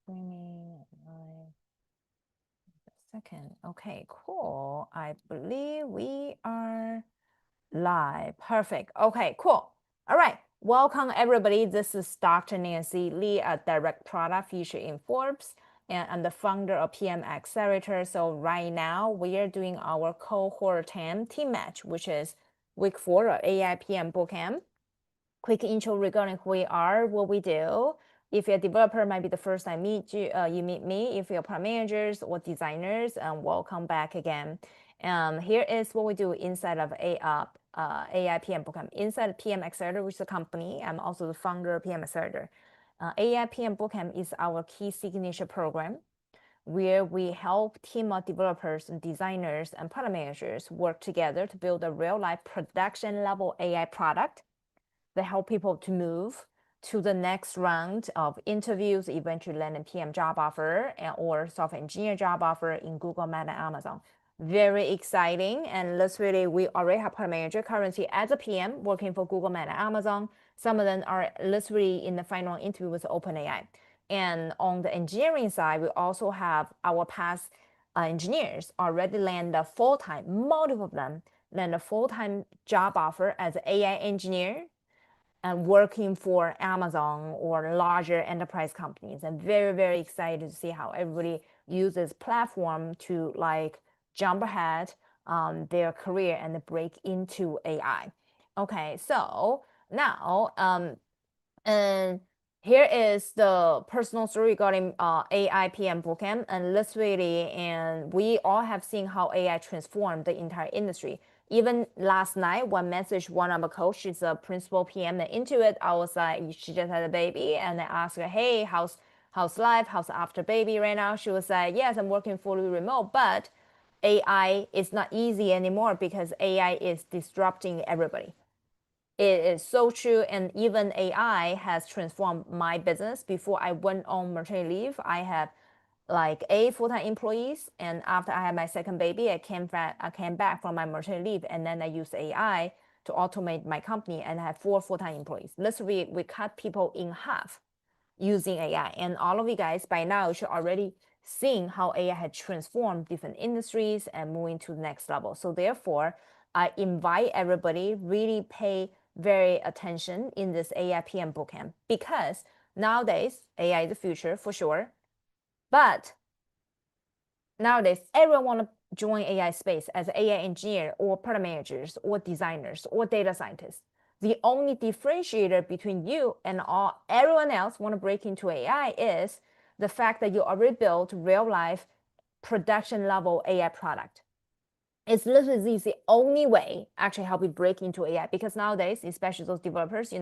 Screening second. Okay, cool. I believe we are live. Perfect. Okay, cool. All right. Welcome, everybody. This is Dr. Nancy Lee, a direct product feature in Forbes, and I'm the founder of PM Accelerator. So right now we are doing our cohort 10 team match, which is week 4 of AI PM Bootcamp. Quick intro regarding who we are, what we do. If you're a developer, might be the first time you meet me. If you're product managers or designers, welcome back again. Here is what we do inside of AI PM Bootcamp. Inside PM Accelerator, which is a company, I'm also the founder of PM Accelerator. AI PM Bootcamp is our key signature program where we help team of developers and designers and product managers work together to build a real-life production level AI product that help people to move to the next round of interviews, eventually land a PM job offer or software engineer job offer in Google, Meta, and Amazon. Very exciting. And we already have product manager currently as a PM working for Google, Meta, Amazon. Some of them are literally in the final interview with OpenAI. And on the engineering side, we also have our past engineers already land a full-time, multiple of them land a full-time job offer as an AI engineer and working for Amazon or larger enterprise companies. I'm very, very excited to see how everybody uses platform to like jump ahead their career and break into AI. Okay, so now and here is the personal story regarding AI PM Bootcamp, and literally, and we all have seen how AI transformed the entire industry. Even last night, one message one of the coach, she's a principal PM at Intuit. I was like, she just had a baby, and I asked her, hey, how's life? How's after baby right now? She was like, yes, I'm working fully remote, but AI is not easy anymore because AI is disrupting everybody. It is so true, and even AI has transformed my business. Before I went on maternity leave, I had like 8 full-time employees, and after I had my second baby, I came back from my maternity leave, and then I used AI to automate my company, and I had 4 full-time employees. Literally, we cut people in half using AI, and all of you guys by now should already seeing how AI had transformed different industries and moving to the next level. So therefore, I invite everybody really pay very attention in this AI PM Bootcamp, because nowadays AI is the future for sure. But nowadays, everyone want to join AI space as AI engineer or product managers or designers or data scientists. The only differentiator between you and everyone else want to break into AI is the fact that you already built real life production level AI product. It's literally the only way actually help you break into AI, because nowadays, especially those developers,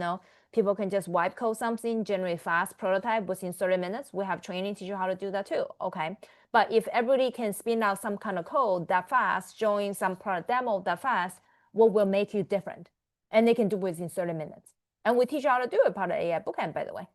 people can just wipe code something, generate fast prototype within 30 minutes. We have training teach you how to do that too, okay? But if everybody can spin out some kind of code that fast, showing some product demo that fast, what will make you different? And they can do within 30 minutes. And we teach you how to do it, part of AI Bootcamp, by the way.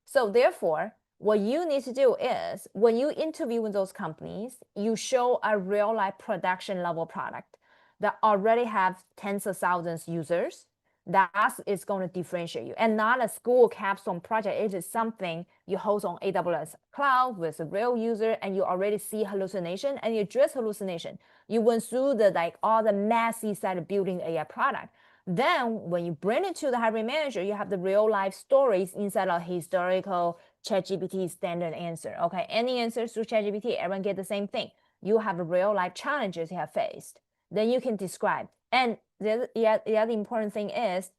So therefore, what you need to do is when you interview with those companies, you show a real life production level product that already have tens of thousands users. That is going to differentiate you, and not a school capstone project. It is something you host on AWS cloud with a real user, and you already see hallucination and you address hallucination. You went through all the messy side of building AI product. Then when you bring it to the hiring manager, you have the real life stories inside of historical ChatGPT standard answer. Okay, any answers through ChatGPT, everyone get the same thing. You have real life challenges you have faced. Then you can describe. And the other important thing is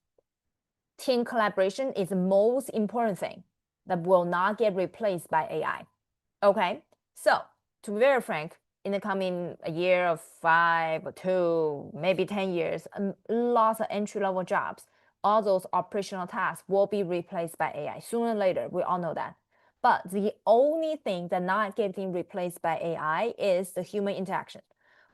team collaboration is the most important thing that will not get replaced by AI. Okay, so to be very frank, in the coming a year of 5 or 2, maybe 10 years, lots of entry-level jobs, all those operational tasks will be replaced by AI sooner or later. We all know that. But the only thing that not getting replaced by AI is the human interaction,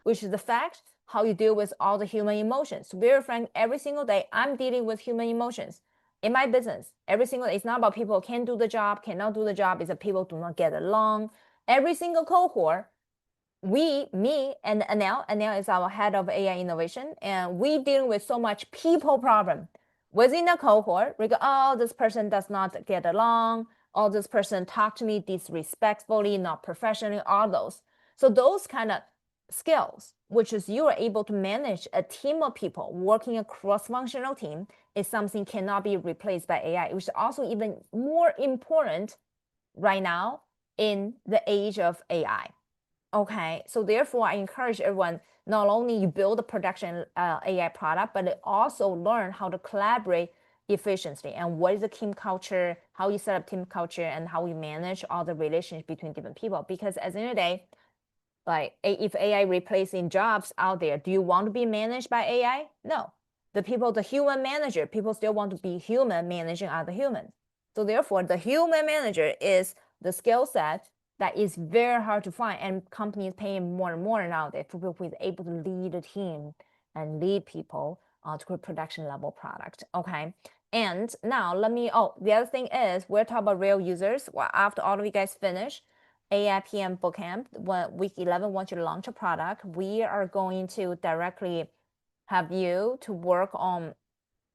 which is the fact how you deal with all the human emotions. To be very frank, every single day I'm dealing with human emotions in my business. Every single day, it's not about people can do the job, cannot do the job. It's that people do not get along. Every single cohort, me and Anel is our head of AI innovation, and we dealing with so much people problem within the cohort. We go, oh, this person does not get along. oh, this person talked to me disrespectfully, not professionally, all those. So those kind of skills, which is you are able to manage a team of people working a cross-functional team, is something cannot be replaced by AI, which is also even more important right now in the age of AI. Okay, so therefore I encourage everyone, not only you build a production AI product, but also learn how to collaborate efficiently and what is the team culture, how you set up team culture, and how you manage all the relations between different people. Because at the end of the day, like if AI replacing jobs out there, do you want to be managed by AI? No. The people, the human manager, people still want to be human managing other humans. So therefore, the human manager is the skill set that is very hard to find, and companies paying more and more nowadays for people who is able to lead a team and lead people to create production level product. Okay. And now let me, the other thing is we're talking about real users. Well, after all of you guys finish AI PM Bootcamp, week 11, once you launch a product, we are going to directly have you to work on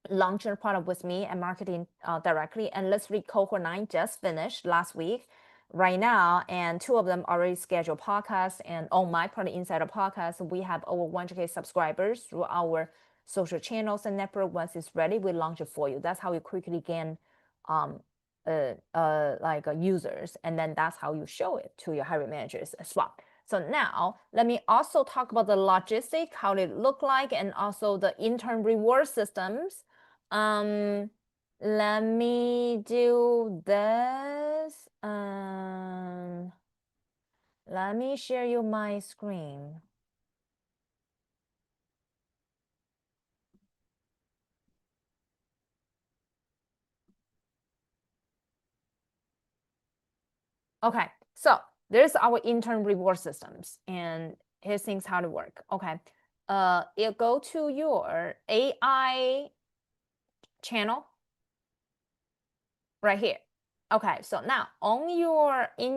launching a product with me and marketing directly. And let's read cohort 9 just finished last week right now, and 2 of them already scheduled podcasts. And on my Product Insider podcast, we have over 100K subscribers through our social channels and network. Once it's ready, we launch it for you. That's how you quickly gain users, and then that's how you show it to your hiring managers as well. So now let me also talk about the logistic, how they look like, and also the intern reward systems. Let me do this. Let me share you my screen. Okay, so there's our intern reward systems, and here's things how to work. Okay, you go to your AI channel right here. Okay, so now in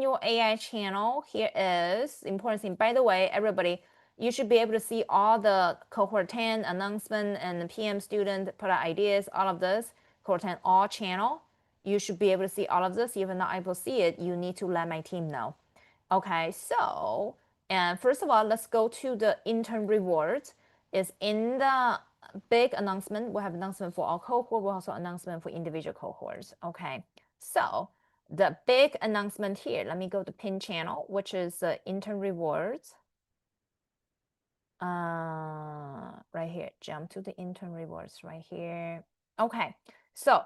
your AI channel, here is important thing. By the way, everybody, you should be able to see all the cohort 10 announcement and the PM student product ideas, all of this, cohort 10 all channel. You should be able to see all of this. If you're not able to see it, you need to let my team know. Okay, so, and first of all, let's go to the intern rewards. It's in the big announcement. We have announcement for all cohort. We also announcement for individual cohorts. Okay, so the big announcement here, let me go to pin channel, which is the intern rewards. Right here, jump to the intern rewards right here. Okay, so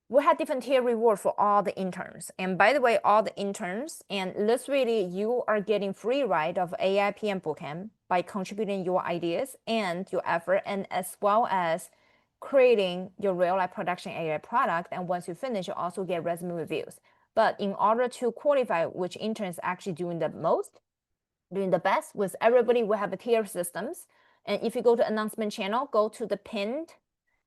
we had different tier reward for all the interns. And by the way, all the interns, and literally you are getting free ride of AI PM Bootcamp by contributing your ideas and your effort, and as well as creating your real life production AI product. And once you finish, you also get resume reviews. But in order to qualify which interns actually doing the best with everybody, we have a tier systems. And if you go to announcement channel, go to the pinned,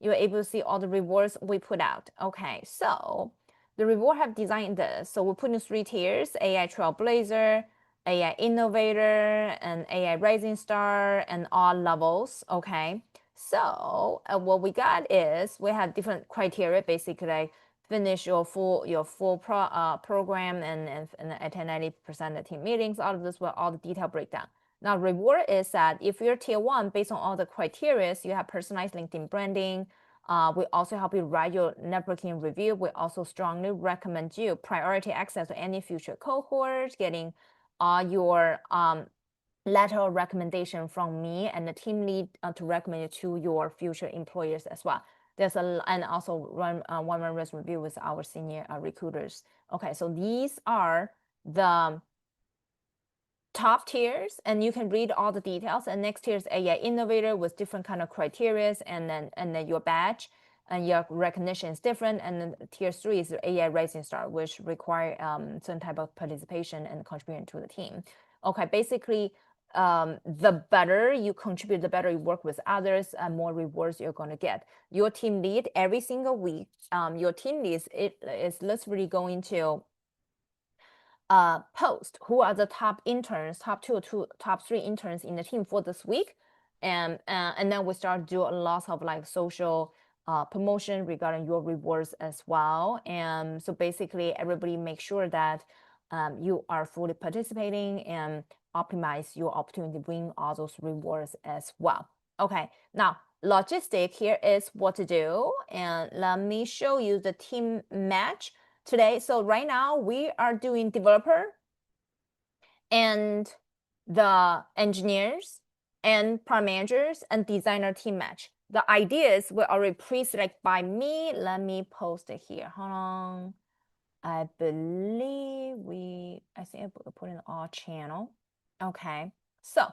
you're able to see all the rewards we put out. Okay, so the reward have designed this. So we're putting 3 tiers: AI Trailblazer, AI Innovator, and AI Rising Star, and all levels. Okay, so what we got is we have different criteria, basically like finish your full program and attend 90% of team meetings. All of this with all the detailed breakdown. Now, reward is that if you're tier 1, based on all the criteria, you have personalized LinkedIn branding. We also help you write your networking review. We also strongly recommend you priority access to any future cohorts, getting your letter of recommendation from me and the team lead to recommend you to your future employers as well. And also run one-on-one review with our senior recruiters. Okay, so these are the top tiers, and you can read all the details. And next tier is AI Innovator with different kind of criterias, and then your badge and your recognition is different. And then tier 3 is the AI Rising Star, which require certain type of participation and contribution to the team. Okay, basically, the better you contribute, the better you work with others, and more rewards you're going to get. Your team lead every single week, your team lead is literally going to post who are the top interns, top 2 or top 3 interns in the team for this week, and then we start to do a lot of like social promotion, regarding your rewards as well. And so basically everybody make sure that you are fully participating and optimize your opportunity to win all those rewards as well. Okay, now logistic here is what to do. And let me show you the team match today. So right now we are doing developer and the engineers and product managers and designer team match. The ideas were already pre-selected by me. Let me post it here. Hold on. I believe I think I put in all channel. Okay. So,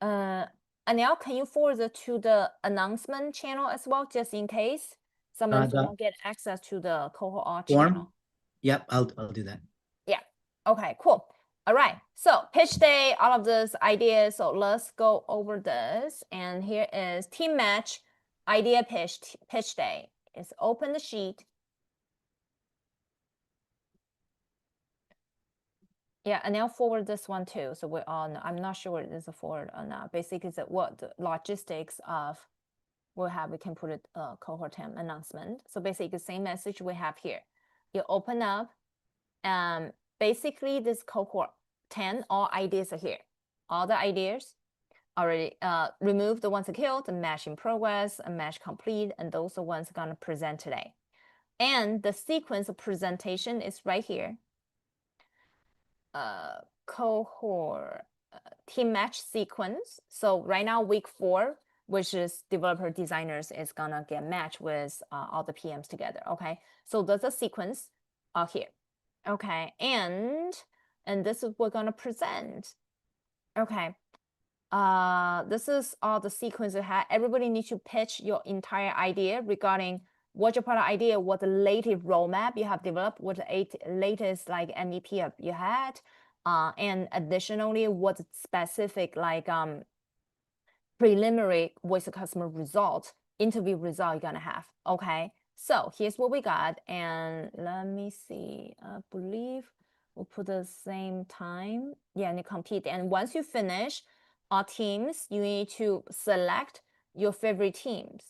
Anil, can you forward it to the announcement channel as well, just in case someone won't get access to the cohort channel? Yep, I'll do that. Yeah. Okay, cool. All right. So pitch day, all of these ideas. So let's go over this. And here is team match idea pitch day. It's open the sheet. Yeah, and I'll forward this one too. So we're on, I'm not sure it is a forward or not. Basically, it's what the logistics of we can put it cohort 10 announcement. So basically the same message we have here. You open up and basically this cohort 10, all ideas are here. All the ideas already remove the ones that killed, the match in progress, and match complete, and those are the ones gonna present today. And the sequence of presentation is right here. Cohort team match sequence. So right now, week 4, which is developer designers, is gonna get matched with all the PMs together. Okay, so there's a sequence here. Okay, and this is what we're gonna present. Okay, this is all the sequence you have. Everybody needs to pitch your entire idea regarding what your product idea, what the latest roadmap you have developed, what the latest like MVP you had, and additionally what specific like preliminary voice of customer result, interview result you're gonna have. Okay, so here's what we got, and let me see. I believe we'll put the same time. Yeah, and you compete. And once you finish our teams, you need to select your favorite teams.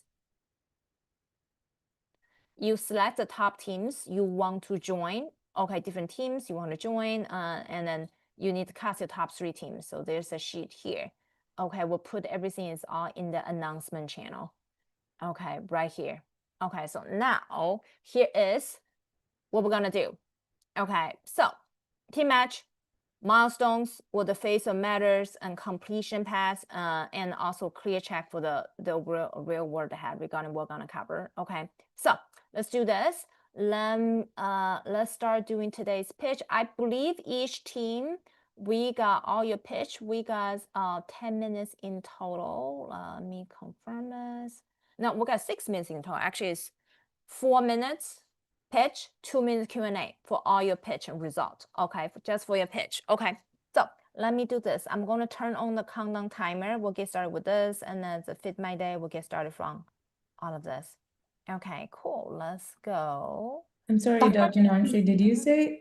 You select the top teams you want to join. Okay, different teams you want to join, and then you need to cast your top 3 teams. So there's a sheet here. Okay, we'll put everything is all in the announcement channel. Okay, right here. Okay, so now here is what we're gonna do. Okay, so team match, milestones, what the phase of matters, and completion paths, and also clear check for the real world ahead regarding what we're gonna cover. Okay, so let's do this. Let's start doing today's pitch. I believe each team, we got all your pitch. We got 10 minutes in total. Let me confirm this. No, we got 6 minutes in total. Actually, it's 4 minutes pitch, 2 minutes Q&A for all your pitch and result. Okay, just for your pitch. Okay, so let me do this. I'm going to turn on the countdown timer. We'll get started with this, and then the Fit My Day, we'll get started from all of this. Okay, cool. Let's go. I'm sorry, Dr. Nancy, did you say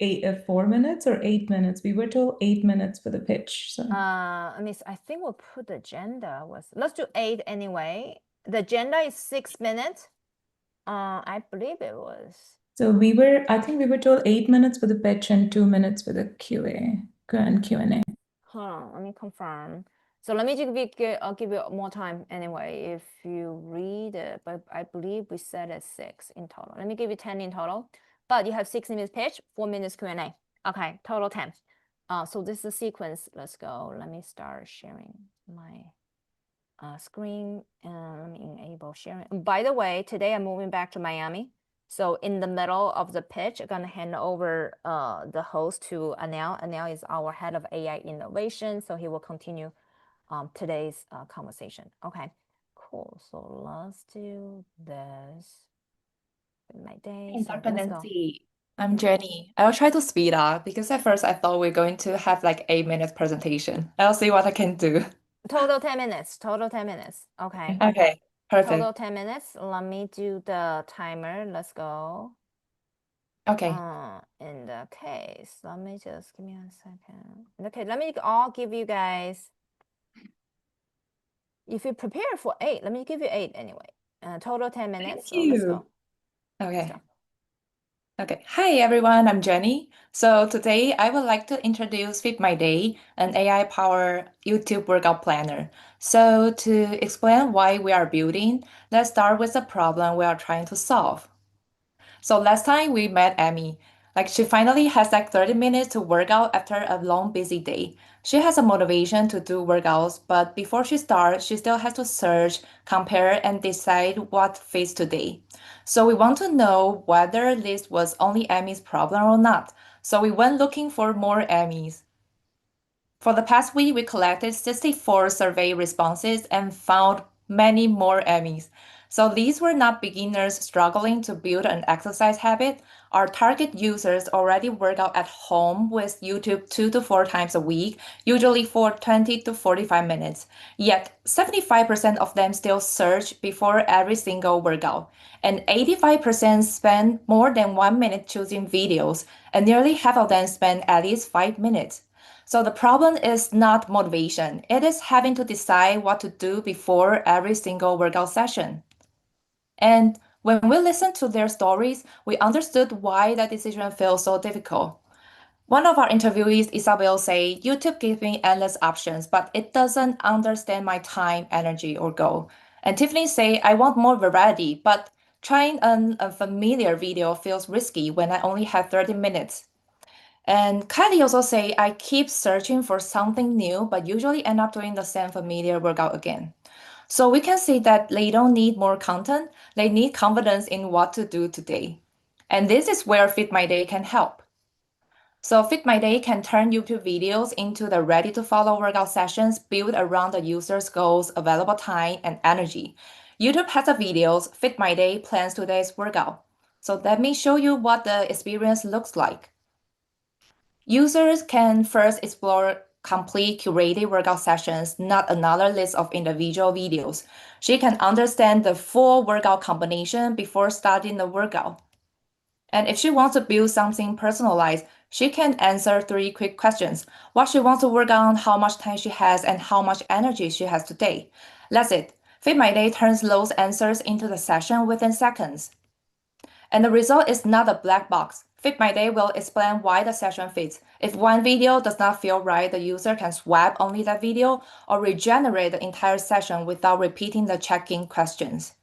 4 minutes or 8 minutes? We were told 8 minutes for the pitch. So I mean, I think we'll put the agenda let's do 8 anyway. The agenda is 6 minutes. I believe it was. So I think we were told 8 minutes for the pitch and 2 minutes for the Q&A. Hold on, let me confirm. So let me I'll give you more time anyway if you read it, but I believe we said it 6 in total. Let me give you 10 in total, but you have 6 minutes pitch, 4 minutes Q&A. Okay, total 10. So this is the sequence. Let's go. Let me start sharing my screen, and let me enable sharing. And by the way, today I'm moving back to Miami. So in the middle of the pitch, I'm gonna hand over the host to Anil. Anil is our head of AI innovation, so he will continue today's conversation. Okay, cool. So let's do this. My day. Hey, So Dr. let's go. Nancy, I'm Jenny. I'll try to speed up because at first I thought we are going to have like 8 minutes presentation. I'll see what I can do. Total 10 minutes. Total 10 minutes. Okay. Okay, perfect. Total 10 minutes. Let me do the timer. Let's go. Okay. In the case, let me just give me a second. Okay, let me all give you guys. If you prepare for 8, let me give you 8 anyway. Total 10 minutes. Thank So let's go. you. Let's Okay. go. Okay. Hi, everyone. I'm Jenny. So today I would like to introduce Fit My Day, an AI-powered YouTube workout planner. So to explain why we are building, let's start with the problem we are trying to solve. So last time we met Amy, she finally has 30 minutes to work out after a long, busy day. She has a motivation to do workouts, but before she starts, she still has to search, compare, and decide what fits today. So we want to know whether this was only Amy's problem or not. So we went looking for more Amy's. For the past week, we collected 64 survey responses and found many more Emmys. So these were not beginners struggling to build an exercise habit. Our target users already work out at home with YouTube 2 to 4 times a week, usually for 20 to 45 minutes. Yet 75% of them still search before every single workout. And 85% spend more than 1 minute choosing videos, and nearly half of them spend at least 5 minutes. So the problem is not motivation. It is having to decide what to do before every single workout session. And when we listened to their stories, we understood why that decision feels so difficult. One of our interviewees, Isabel, say, YouTube gives me endless options, but it doesn't understand my time, energy, or goal. And Tiffany say, I want more variety, but trying an unfamiliar video feels risky when I only have 30 minutes. And Kylie also say, I keep searching for something new, but usually end up doing the same familiar workout again. So we can see that they don't need more content, they need confidence in what to do today. And this is where Fit My Day can help. So Fit My Day can turn YouTube videos into the ready-to-follow workout sessions built around the user's goals, available time, and energy. YouTube has the videos, Fit My Day plans today's workout. So let me show you what the experience looks like. Users can first explore complete curated workout sessions, not another list of individual videos. She can understand the full workout combination before starting the workout. And if she wants to build something personalized, she can answer 3 quick questions: what she wants to work on, how much time she has, and how much energy she has today. That's it. Fit My Day turns those answers into the session within seconds. And the result is not a black box. Fit My Day will explain why the session fits. If one video does not feel right, the user can swap only that video or regenerate the entire session without repeating the check-in questions.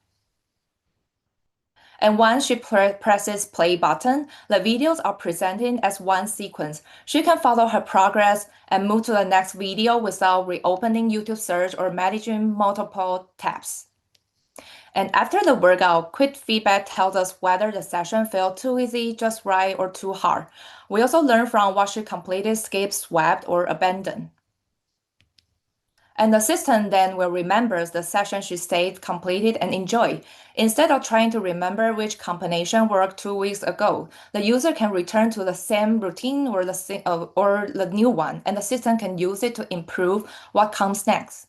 And once she presses play button, the videos are presented as one sequence. She can follow her progress and move to the next video without reopening YouTube search or managing multiple tabs. And after the workout, quick feedback tells us whether the session felt too easy, just right, or too hard. We also learn from what she completed, skipped, swapped, or abandoned. And the system then will remember the session she stayed, completed, and enjoyed. Instead of trying to remember which combination worked 2 weeks ago, the user can return to the same routine or the new one, and the system can use it to improve what comes next.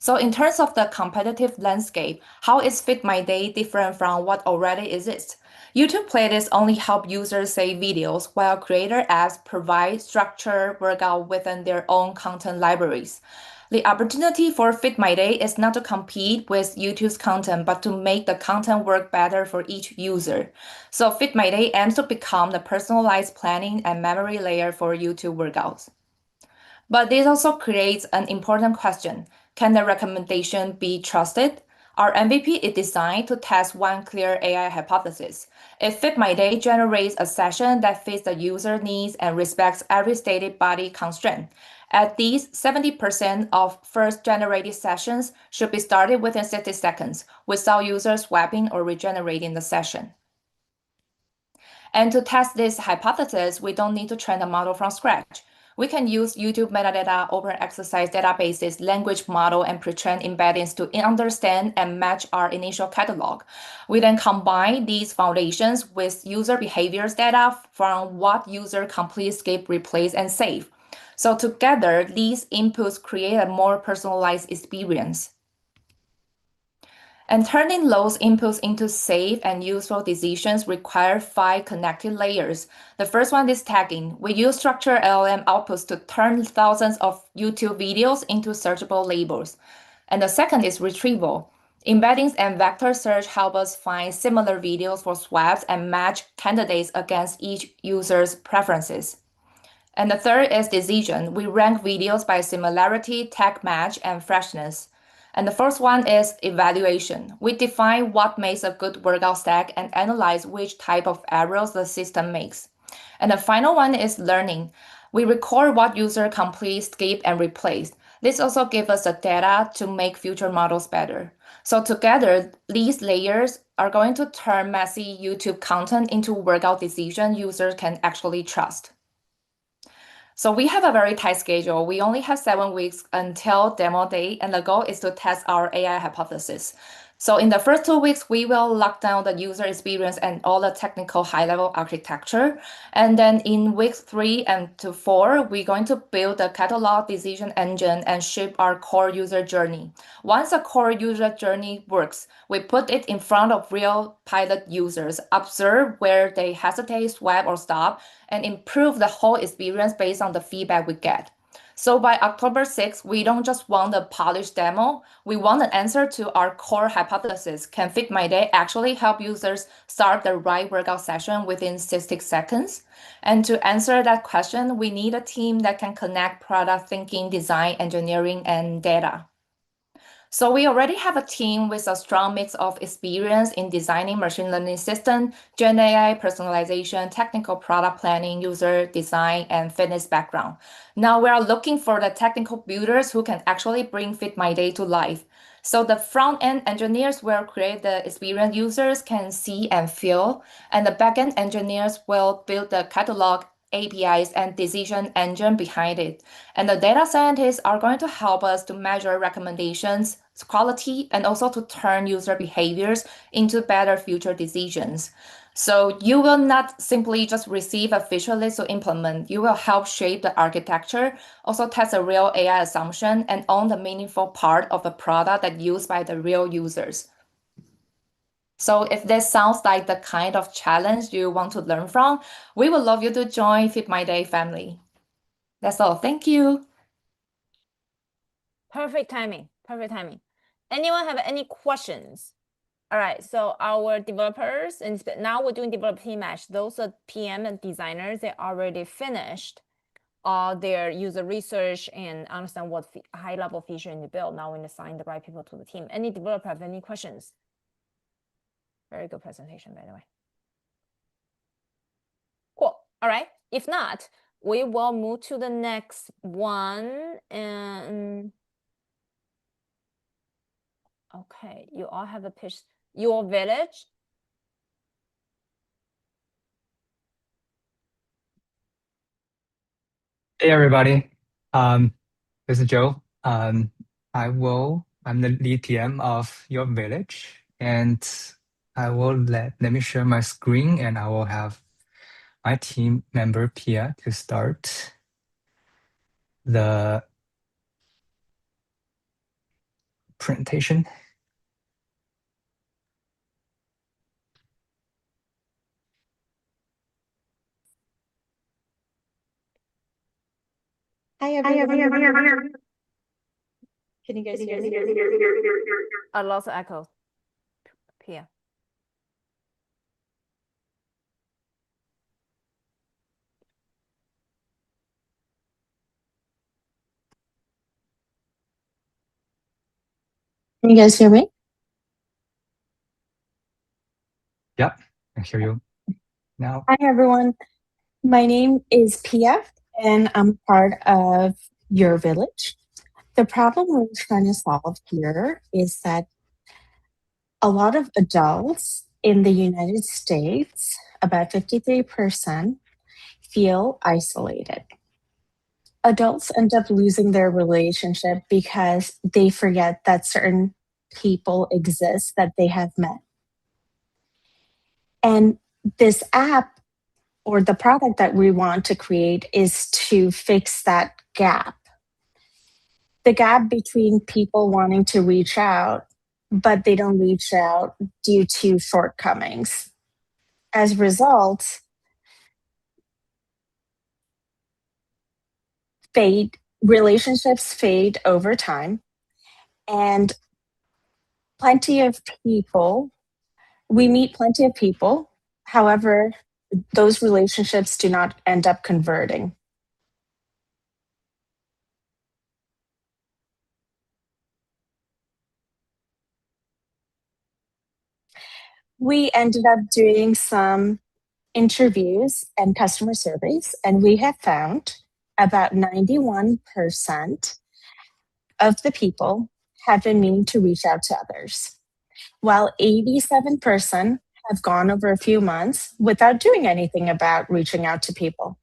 So in terms of the competitive landscape, how is Fit My Day different from what already exists? YouTube playlists only help users save videos, while creator apps provide structured workout within their own content libraries. The opportunity for Fit My Day is not to compete with YouTube's content, but to make the content work better for each user. So Fit My Day aims to become the personalized planning and memory layer for YouTube workouts. But this also creates an important question. Can the recommendation be trusted? Our MVP is designed to test one clear AI hypothesis. If Fit My Day generates a session that fits the user needs and respects every stated body constraint, at least 70% of first generated sessions should be started within 60 seconds without users swapping or regenerating the session. And to test this hypothesis, we don't need to train the model from scratch. We can use YouTube metadata, open exercise databases, language model, and pre-trained embeddings to understand and match our initial catalog. We then combine these foundations with user behaviors data from what user complete, skip, replace, and save. So together, these inputs create a more personalized experience. And turning those inputs into safe and useful decisions require 5 connected layers. The first one is tagging. We use structured LLM outputs to turn thousands of YouTube videos into searchable labels. And the second is retrieval. Embeddings and vector search help us find similar videos for swaps and match candidates against each user's preferences. And the third is decision. We rank videos by similarity, tag match, and freshness. And the first one is evaluation. We define what makes a good workout stack and analyze which type of errors the system makes. And the final one is learning. We record what user complete, skip, and replace. This also gives us the data to make future models better. So together, these layers are going to turn messy YouTube content into workout decision users can actually trust. So we have a very tight schedule. We only have 7 weeks until demo day, and the goal is to test our AI hypothesis. So in the first 2 weeks, we will lock down the user experience and all the technical high-level architecture. And then in weeks 3 and to 4, we're going to build the catalog decision engine and shape our core user journey. Once the core user journey works, we put it in front of real pilot users, observe where they hesitate, swipe, or stop, and improve the whole experience based on the feedback we get. So by October 6th, we don't just want a polished demo, we want an answer to our core hypothesis. Can Fit My Day actually help users start the right workout session within 60 seconds? And to answer that question, we need a team that can connect product thinking, design, engineering, and data. So we already have a team with a strong mix of experience in designing machine learning system, Gen AI, personalization, technical product planning, user design, and fitness background. Now we are looking for the technical builders who can actually bring Fit My Day to life. So the front-end engineers will create the experience users can see and feel, and the back-end engineers will build the catalog, APIs, and decision engine behind it. And the data scientists are going to help us to measure recommendations, quality, and also to turn user behaviors into better future decisions. So you will not simply just receive a feature list to implement. You will help shape the architecture, also test a real AI assumption, and own the meaningful part of a product that's used by the real users. So if this sounds like the kind of challenge you want to learn from, we would love you to join Fit My Day family. That's all. Thank you. Perfect timing. Perfect timing. Anyone have any questions? All right, so our developers, and now we're doing developer team match. Those are PM and designers, they already finished all their user research and understand what high-level feature you build. Now we need to assign the right people to the team. Any developer have any questions? Very good presentation, by the way. Cool. All right. If not, we will move to the next one. And okay, you all have a pitch. Your village. Hey everybody, this is Joe. I'm the lead PM of your village, and let me share my screen, and I will have my team member Pia to start the presentation. Hi everyone. Can you guys hear me? I lost the echo. Pia. Can you guys hear me? Yep, I hear you now. Hi everyone. My name is Pia and I'm part of your village. The problem we're trying to solve here is that a lot of adults in the United States, about 53%, feel isolated. Adults end up losing their relationship because they forget that certain people exist that they have met. And this app or the product that we want to create is to fix that gap. The gap between people wanting to reach out, but they don't reach out due to shortcomings. As a result, relationships fade over time, and plenty of people. We meet plenty of people. However, those relationships do not end up converting. We ended up doing some interviews and customer surveys, and we have found about 91% of the people have been meaning to reach out to others, while 87% have gone over a few months without doing anything about reaching out to people.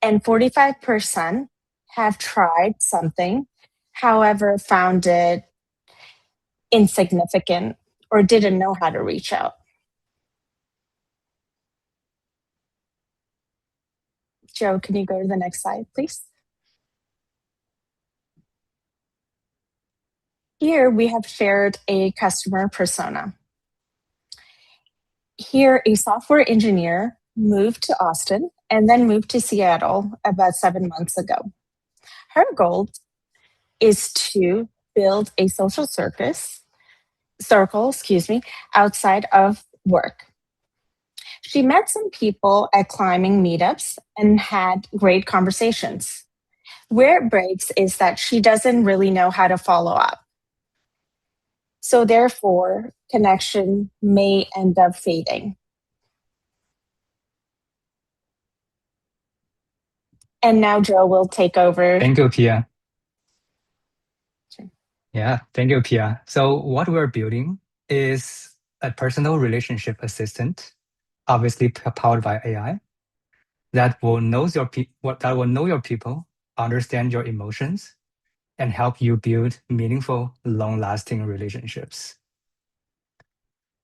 And 45% have tried something, however, found it insignificant or didn't know how to reach out. Joe, can you go to the next slide, please? Here we have shared a customer persona. Here, a software engineer moved to Austin and then moved to Seattle about 7 months ago. Her goal is to build a social circle, outside of work. She met some people at climbing meetups and had great conversations. Where it breaks is that she doesn't really know how to follow up. So therefore, connection may end up fading. And now Joe will take over. Thank you, Pia. Sure. Yeah, thank you, Pia. So what we're building is a personal relationship assistant, obviously powered by AI, that will know your people, understand your emotions, and help you build meaningful, long-lasting relationships.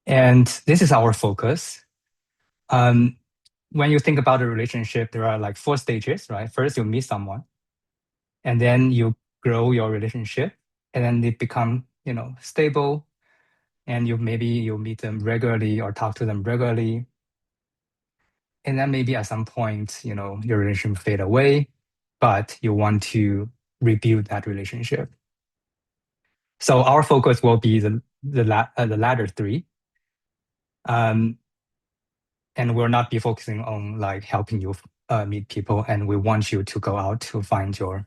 And this is our focus. When you think about a relationship, there are like 4 stages, right? First, you meet someone, and then you grow your relationship, and then they become, stable, and you meet them regularly or talk to them regularly. And then maybe at some point, your relationship fade away, but you want to rebuild that relationship. So our focus will be the latter 3. And we'll not be focusing on like helping you meet people, and we want you to go out to find your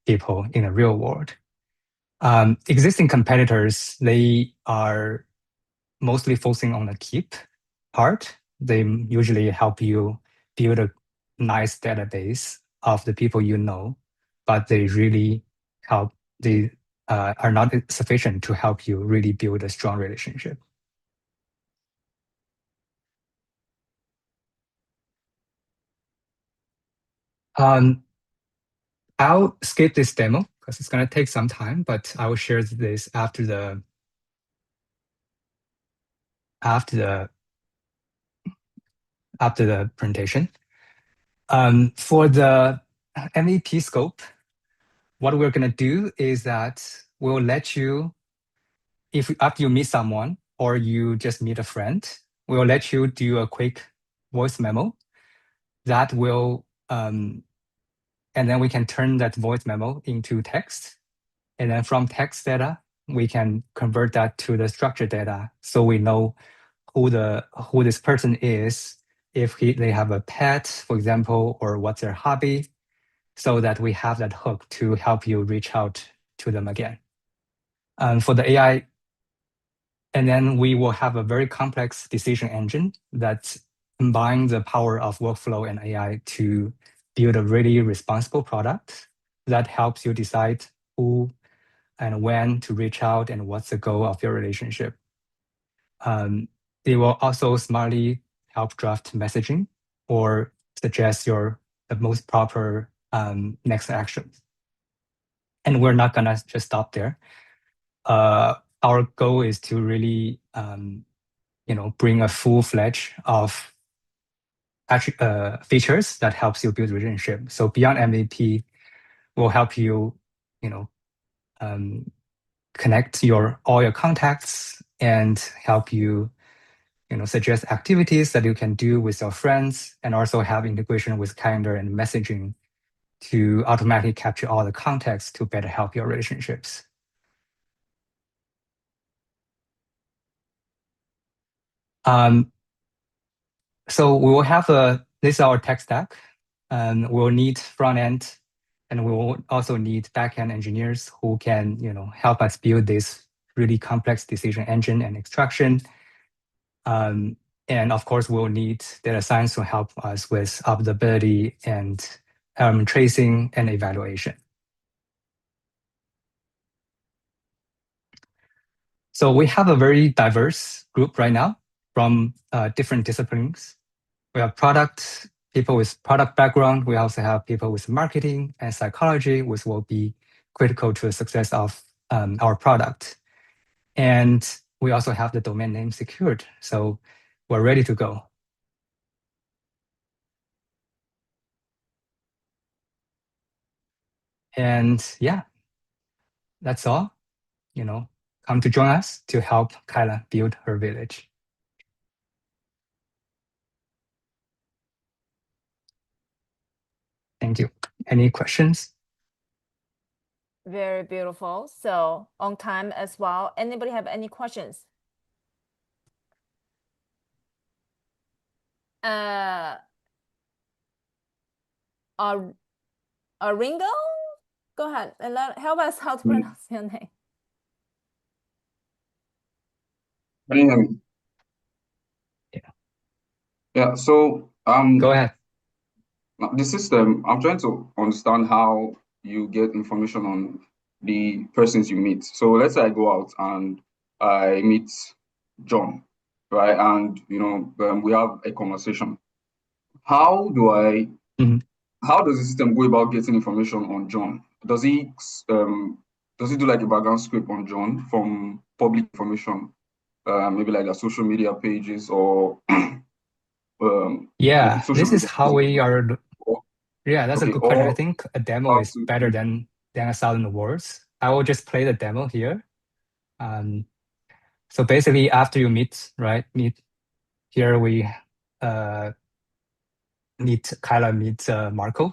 people in the real world. Existing competitors, they are mostly focusing on the keep part. They usually help you build a nice database of the people you know, but they are not sufficient to help you really build a strong relationship. I'll skip this demo because it's going to take some time, but I will share this after the presentation. For the MVP scope, what we're going to do is that we'll let you, if after you meet someone or you just meet a friend, we'll let you do a quick voice memo that will, and then we can turn that voice memo into text. And then from text data, we can convert that to the structured data, so we know who this person is, if they have a pet, for example, or what's their hobby, so that we have that hook to help you reach out to them again. For the AI, and then we will have a very complex decision engine that combines the power of workflow and AI to build a really responsible product that helps you decide who and when to reach out and what's the goal of your relationship. They will also smartly help draft messaging or suggest the most proper next actions. And we're not gonna just stop there. Our goal is to really, bring a full-fledged of features that helps you build relationship. So beyond MVP, will help you, connect all your contacts and help you, suggest activities that you can do with your friends, and also have integration with calendar and messaging to automatically capture all the context to better help your relationships. So we will have this is our tech stack. We'll need front end, and we will also need backend engineers who can, help us build this really complex decision engine and extraction. And of course, we'll need data science to help us with observability and element tracing and evaluation. So we have a very diverse group right now from different disciplines. We have people with product background. We also have people with marketing and psychology, which will be critical to the success of our product. And we also have the domain name secured. So we're ready to go. And yeah, that's all. Come to join us to help Kyla build her village. Thank you. Any questions? Very beautiful. So on time as well. Anybody have any questions? Ringo? Go ahead and help us how to pronounce your name. Can you hear me? Yeah, so Go ahead. the system, I'm trying to understand how you get information on the persons you meet. So let's say I go out and I meet John, right? And we have a conversation. How do I how does the system go about getting information on John? Does he do like a background script on John from public information, maybe like their social media pages or Yeah, social this is media how we are. Yeah, that's a Okay, good question. I or think a demo how is to better than 1,000 words. I will just play the demo here. So basically, after you meet, here we Kyla meets Marco,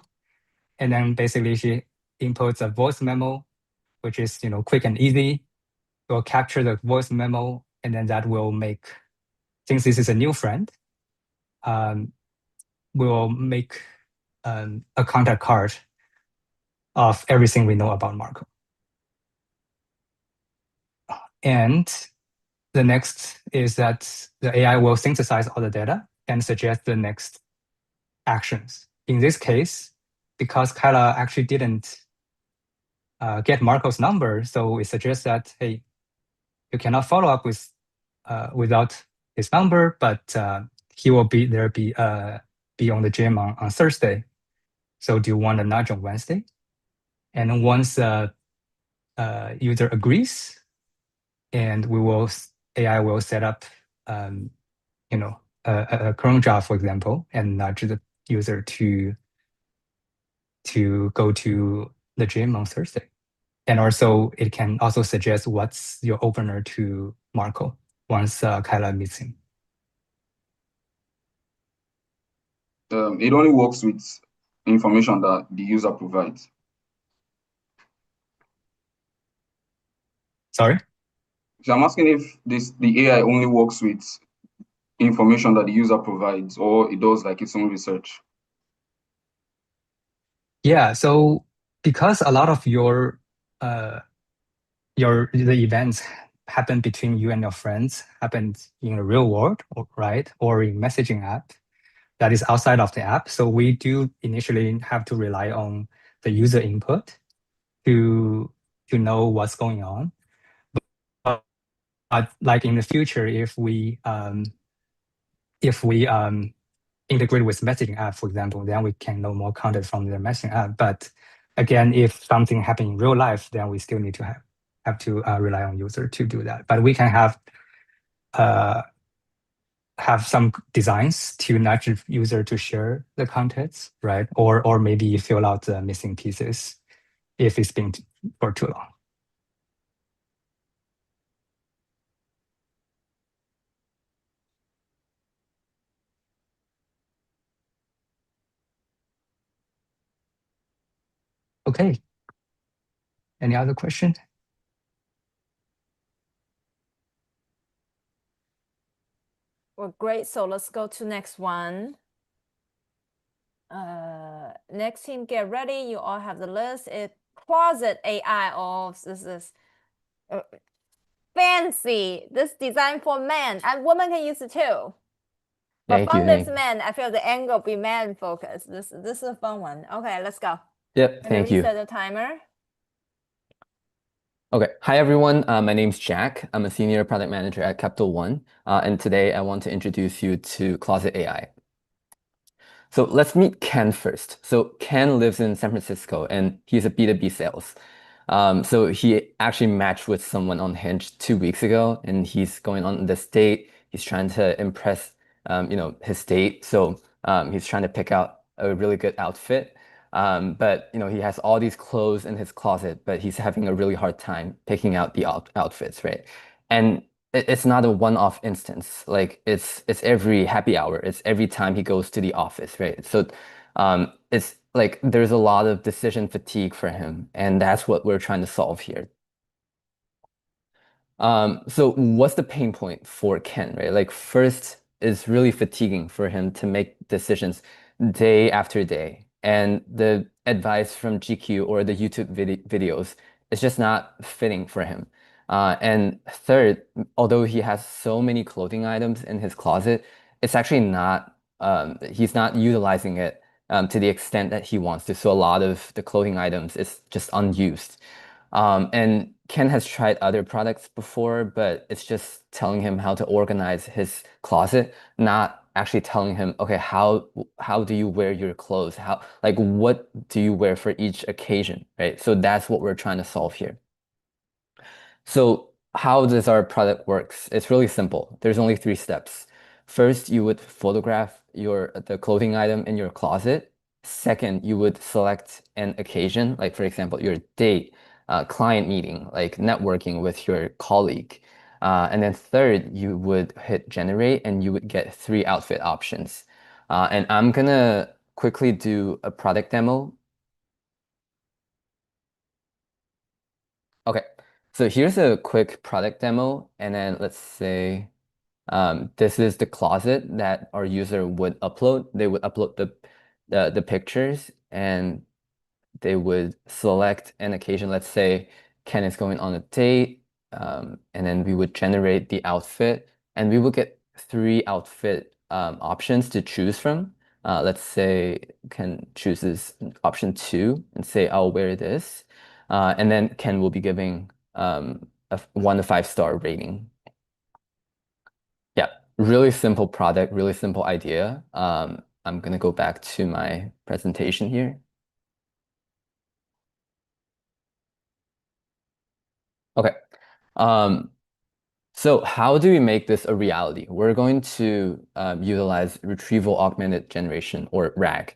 and then basically she inputs a voice memo, which is quick and easy. We'll capture the voice memo, and then that will make, since this is a new friend, we will make a contact card of everything we know about Marco. And the next is that the AI will synthesize all the data and suggest the next actions. In this case, because Kyla actually didn't get Marco's number, so we suggest that, hey, you cannot follow up with without his number, but he will be on the gym on Thursday. So do you want a nudge on Wednesday? And once user agrees, and AI will set up a cron job, for example, and nudge the user to go to the gym on Thursday. And also it can also suggest what's your opener to Marco once Kyla meets him. it only works with information that the user provides. Sorry? So I'm asking if the AI only works with information that the user provides, or it does like its own research. Yeah, so because a lot of the events happen between you and your friends, happen in the real world, right? Or in messaging app that is outside of the app. So we do initially have to rely on the user input to know what's going on. But like in the future, if we integrate with messaging app, for example, then we can know more content from the messaging app. But again, if something happened in real life, then we still need to have to rely on user to do that. But we can have some designs to nudge the user to share the contents, right? Or maybe fill out the missing pieces if it's been for too long. Okay. Any other question? Well, great. So let's go to next one. Next team, get ready. You all have the list. It's Closet AI. Oh, this is fancy. This design for men and women can use it too. But Thank from you. this man, I feel the angle be man focused. This is a fun one. Okay, let's go. Yep, Let thank me you. reset the timer. Okay, hi everyone. My name's Jack. I'm a senior product manager at Capital One, and today I want to introduce you to Closet AI. So let's meet Ken first. So Ken lives in San Francisco, and he's a B2B sales. So he actually matched with someone on Hinge 2 weeks ago, and he's going on this date. He's trying to impress, his date. So he's trying to pick out a really good outfit. But he has all these clothes in his closet, but he's having a really hard time picking out the outfits, right? And it's not a one-off instance. Like it's every happy hour. It's every time he goes to the office, right? So it's like there's a lot of decision fatigue for him, and that's what we're trying to solve here. So what's the pain point for Ken, right? Like first, it's really fatiguing for him to make decisions day after day. And the advice from GQ or the YouTube videos is just not fitting for him. And third, although he has so many clothing items in his closet, it's actually not, he's not utilizing it to the extent that he wants to. So a lot of the clothing items is just unused. And Ken has tried other products before, but it's just telling him how to organize his closet, not actually telling him, okay, how do you wear your clothes? What do you wear for each occasion, right? So that's what we're trying to solve here. So how does our product works? It's really simple. There's only 3 steps. First, you would photograph the clothing item in your closet. Second, you would select an occasion, like for example, your date, client meeting, like networking with your colleague. And then third, you would hit generate and you would get 3 outfit options. And I'm gonna quickly do a product demo. Okay, so here's a quick product demo, and then let's say this is the closet that our user would upload. They would upload the pictures, and they would select an occasion. Let's say Ken is going on a date, and then we would generate the outfit, and we would get 3 outfit options to choose from. Let's say Ken chooses option 2 and say, I'll wear this. And then Ken will be giving a 1 to 5 star rating. Yeah, really simple product, really simple idea. I'm gonna go back to my presentation here. Okay. So how do we make this a reality? We're going to utilize retrieval augmented generation, or RAG.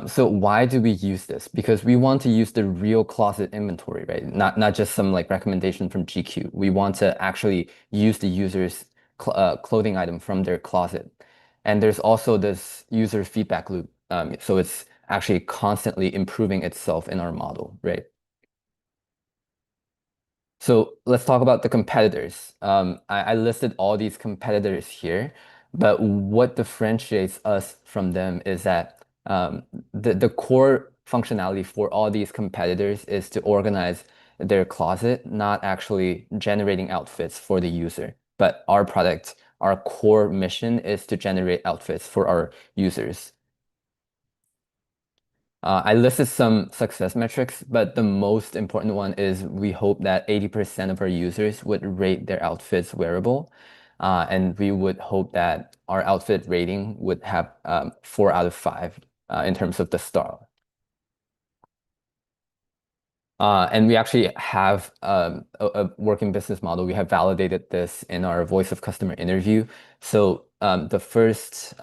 So why do we use this? Because we want to use the real closet inventory, right? Not just some like recommendation from GQ. We want to actually use the user's clothing item from their closet. And there's also this user feedback loop. So it's actually constantly improving itself in our model, right? So let's talk about the competitors. I listed all these competitors here, but what differentiates us from them is that the core functionality for all these competitors is to organize their closet, not actually generating outfits for the user. But our product, our core mission is to generate outfits for our users. I listed some success metrics, but the most important one is we hope that 80% of our users would rate their outfits wearable. And we would hope that our outfit rating would have 4 out of 5 in terms of the star. And we actually have a working business model. We have validated this in our voice of customer interview. So the first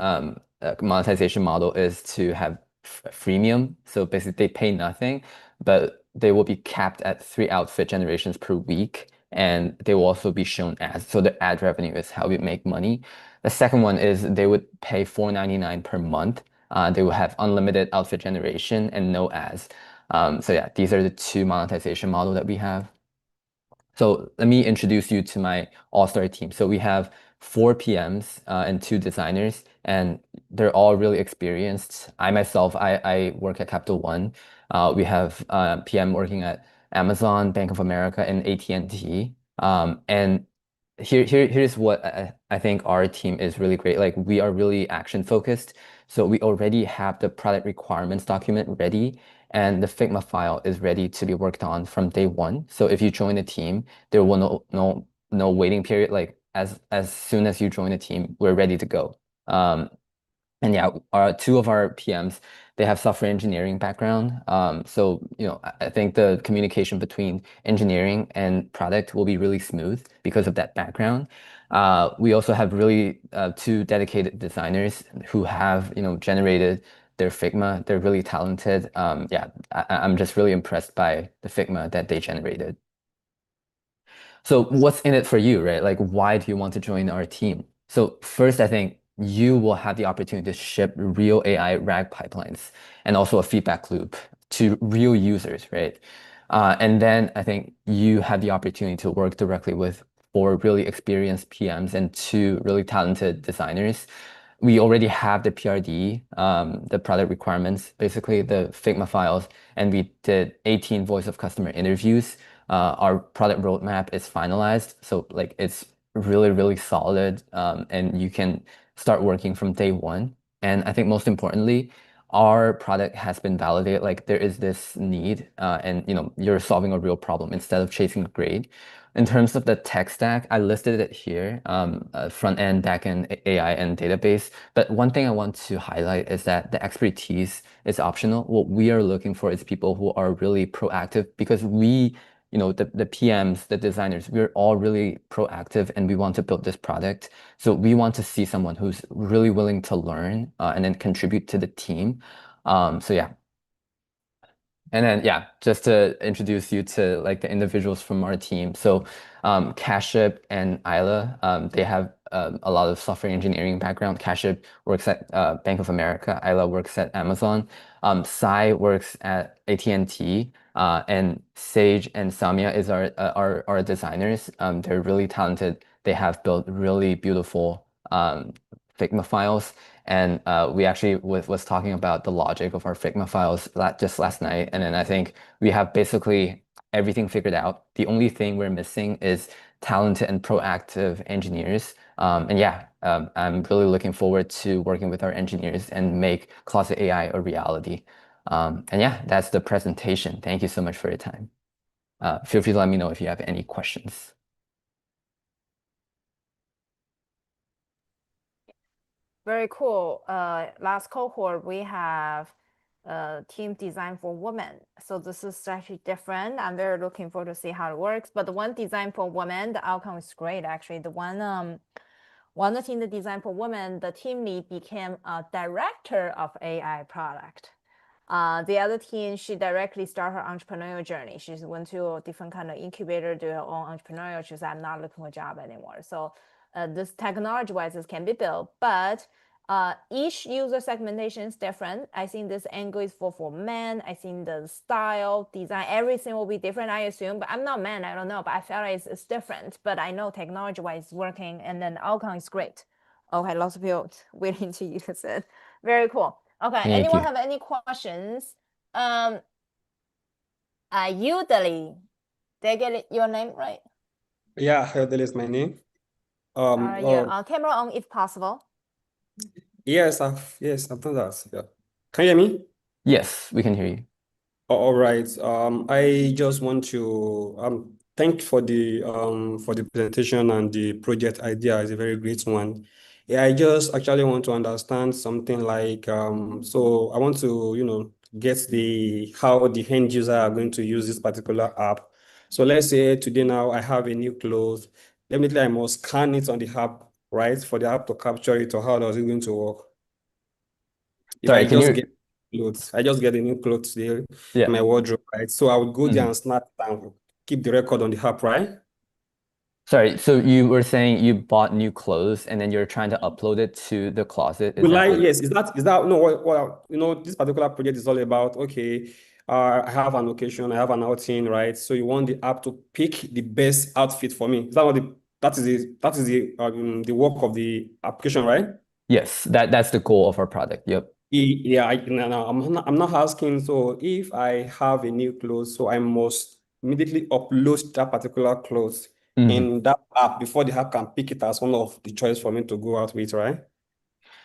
monetization model is to have freemium. So basically they pay nothing, but they will be capped at 3 outfit generations per week. And they will also be shown ads. So the ad revenue is how we make money. The second one is they would pay $4.99 per month. They will have unlimited outfit generation and no ads. So yeah, these are the 2 monetization model that we have. So let me introduce you to my all-star team. So we have 4 PMs and 2 designers, and they're all really experienced. I myself, I work at Capital One. We have PM working at Amazon, Bank of America, and AT&T. And here's what I think our team is really great. Like, we are really action focused. So we already have the product requirements document ready, and the Figma file is ready to be worked on from day one. So if you join the team, there will no waiting period. Like, as soon as you join the team, we're ready to go. And yeah, 2 of our PMs, they have software engineering background. So, I think the communication between engineering and product will be really smooth because of that background. We also have really 2 dedicated designers who have, generated their Figma. They're really talented. Yeah, I'm just really impressed by the Figma that they generated. So what's in it for you, right? Like, why do you want to join our team? So first, I think you will have the opportunity to ship real AI RAG pipelines and also a feedback loop to real users, right? And then I think you have the opportunity to work directly with 4 really experienced PMs and 2 really talented designers. We already have the PRD, the product requirements, basically the Figma files, and we did 18 voice of customer interviews. Our product roadmap is finalized, so like it's really, really solid, and you can start working from day one. And I think most importantly, our product has been validated. Like, there is this need, and you're solving a real problem instead of chasing grade. In terms of the tech stack, I listed it here, front end, back end, AI, and database. But one thing I want to highlight is that the expertise is optional. What we are looking for is people who are really proactive, because we, the PMs, the designers, we're all really proactive and we want to build this product. So we want to see someone who's really willing to learn and then contribute to the team. So yeah. And then, yeah, just to introduce you to like the individuals from our team. So Kaship and Isla, they have a lot of software engineering background. Kaship works at Bank of America. Isla works at Amazon. Sai works at AT&T. And Sage and Samia is our designers. They're really talented. They have built really beautiful Figma files. And we actually was talking about the logic of our Figma files just last night. And then I think we have basically everything figured out. The only thing we're missing is talented and proactive engineers. And yeah, I'm really looking forward to working with our engineers and make Closet AI a reality. And yeah, that's the presentation. Thank you so much for your time. Feel free to let me know if you have any questions. Very cool. Last cohort, we have team design for women. So this is actually different. I'm very looking forward to see how it works. But the one design for women, the outcome is great. Actually, the one team that design for women, the team lead became a director of AI product. The other team, she directly started her entrepreneurial journey. She went to a different kind of incubator, do her own entrepreneurial. She said, I'm not looking for a job anymore. So this technology-wise, this can be built, but each user segmentation is different. I think this angle is for men. I think the style, design, everything will be different, I assume. But I'm not man, I don't know. But I feel like it's different. But I know technology-wise it's working, and then the outcome is great. Okay, lots of people willing to use it. Very cool. Okay, Thank anyone you. have any questions? Udali, did I get your name right? Yeah, that is my name. Your camera on if possible. Yes, I've done that. Yeah. Can you hear me? Yes, we can hear you. All right. I just want to thank for the presentation, and the project idea is a very great one. Yeah, I just actually want to understand something like so I want to get how the end user are going to use this particular app. So let's say today now I have a new clothes. Definitely I must scan it on the app, right? For the app to capture it, or how does it going to work? If Sorry, I can just you? get clothes, I just get a new clothes there in Yeah. my wardrobe, right? So I would go there Mhm. and snap and keep the record on the app, right? Sorry, so you were saying you bought new clothes and then you're trying to upload it to the closet. Is Will that I, what? yes, is that no what this particular project is all about? Okay, I have an occasion, I have an outing, right? So you want the app to pick the best outfit for me. Is that what the that is the work of the application, right? Yes, that's the goal of our product. Yep. Yeah, no, I'm not asking. So if I have a new clothes, so I must immediately upload that particular clothes in that app before the app can pick it as one of the choice for me to go out with, right?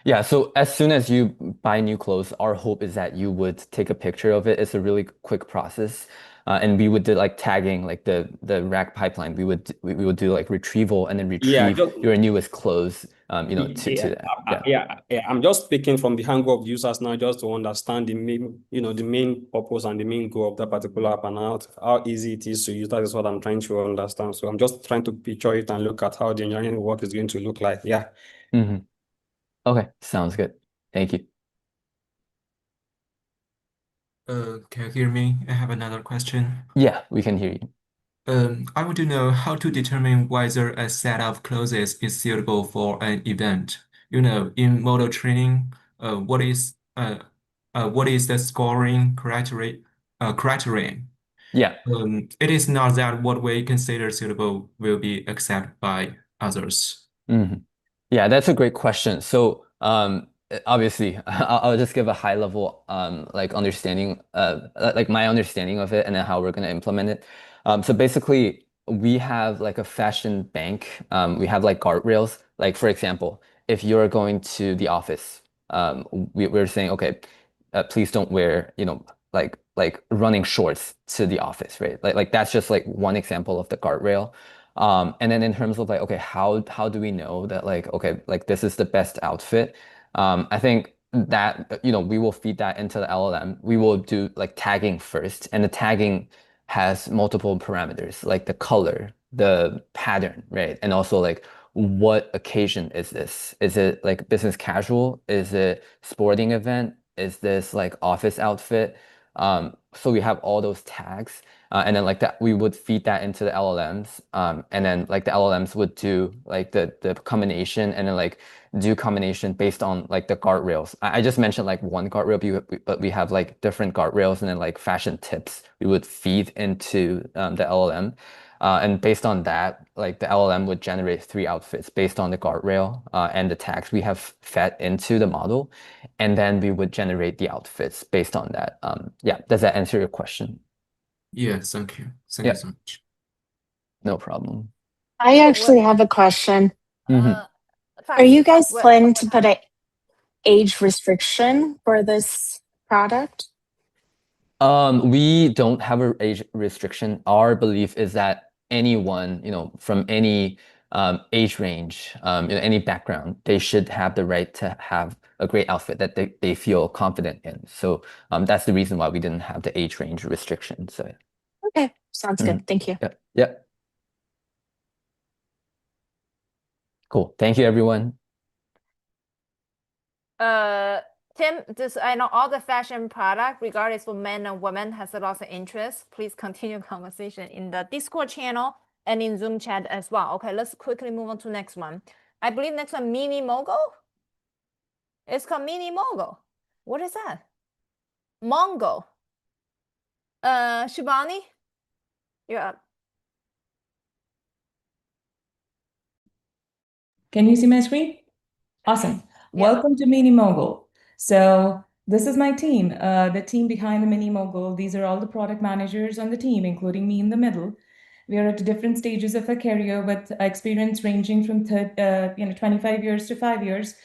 Yeah, so as soon as you buy new clothes, our hope is that you would take a picture of it. It's a really quick process. And we would do like tagging, like the rack pipeline. We would do like retrieval and then Yeah, retrieve your newest clothes, to that. Yeah. I'm just speaking from the angle of the users now, just to understand the main purpose and the main goal of that particular app and how easy it is to use. That is what I'm trying to understand. So I'm just trying to picture it and look at how the engineering work is going to look like. Yeah. Okay, sounds good. Thank you. Can you hear me? I have another question. Yeah, we can hear you. I want to know how to determine whether a set of clothes is suitable for an event. In model training, what is the scoring criterion? Yeah. It is not that what we consider suitable will be accepted by others. Yeah, that's a great question. So, obviously, I'll just give a high level, like understanding, like my understanding of it, and then how we're going to implement it. So basically, we have like a fashion bank. We have like guardrails. Like for example, if you're going to the office, we're saying, okay, please don't wear, like running shorts to the office, right? Like that's just like one example of the guardrail. And then in terms of like, okay, how do we know that like, okay, like this is the best outfit? I think that, we will feed that into the LLM. We will do like tagging first, and the tagging has multiple parameters, like the color, the pattern, right? And also like what occasion is this? Is it like business casual? Is it sporting event? Is this like office outfit? So we have all those tags. And then like that, we would feed that into the LLMs. And then like the LLMs would do like the combination, and then like do combination based on like the guardrails. I just mentioned like one guardrail, but we have like different guardrails, and then like fashion tips we would feed into the LLM. And based on that, like the LLM would generate 3 outfits based on the guardrail and the tags we have fed into the model. And then we would generate the outfits based on that. Yeah, does that answer your question? Yeah, thank you. Thank you so much. No problem. I actually have a question. Are you guys planning to put an age restriction for this product? We don't have an age restriction. Our belief is that anyone, from any age range, any background, they should have the right to have a great outfit that they feel confident in. So that's the reason why we didn't have the age range restriction. So Okay, sounds good. Thank you. Yeah. Cool. Thank you, everyone. Tim, I know all the fashion product, regardless for men and women, has a lot of interest. Please continue conversation in the Discord channel and in Zoom chat as well. Okay, let's quickly move on to next one. I believe next one, Mini Mogul. It's called Mini Mogul. What is that? Mongol. Shivani, you're up. Can you see my screen? Awesome. Welcome to Mini Mogul. So this is my team, the team behind the Mini Mogul. These are all the product managers on the team, including me in the middle. We are at different stages of a career with experience ranging from 25 years to 5 years.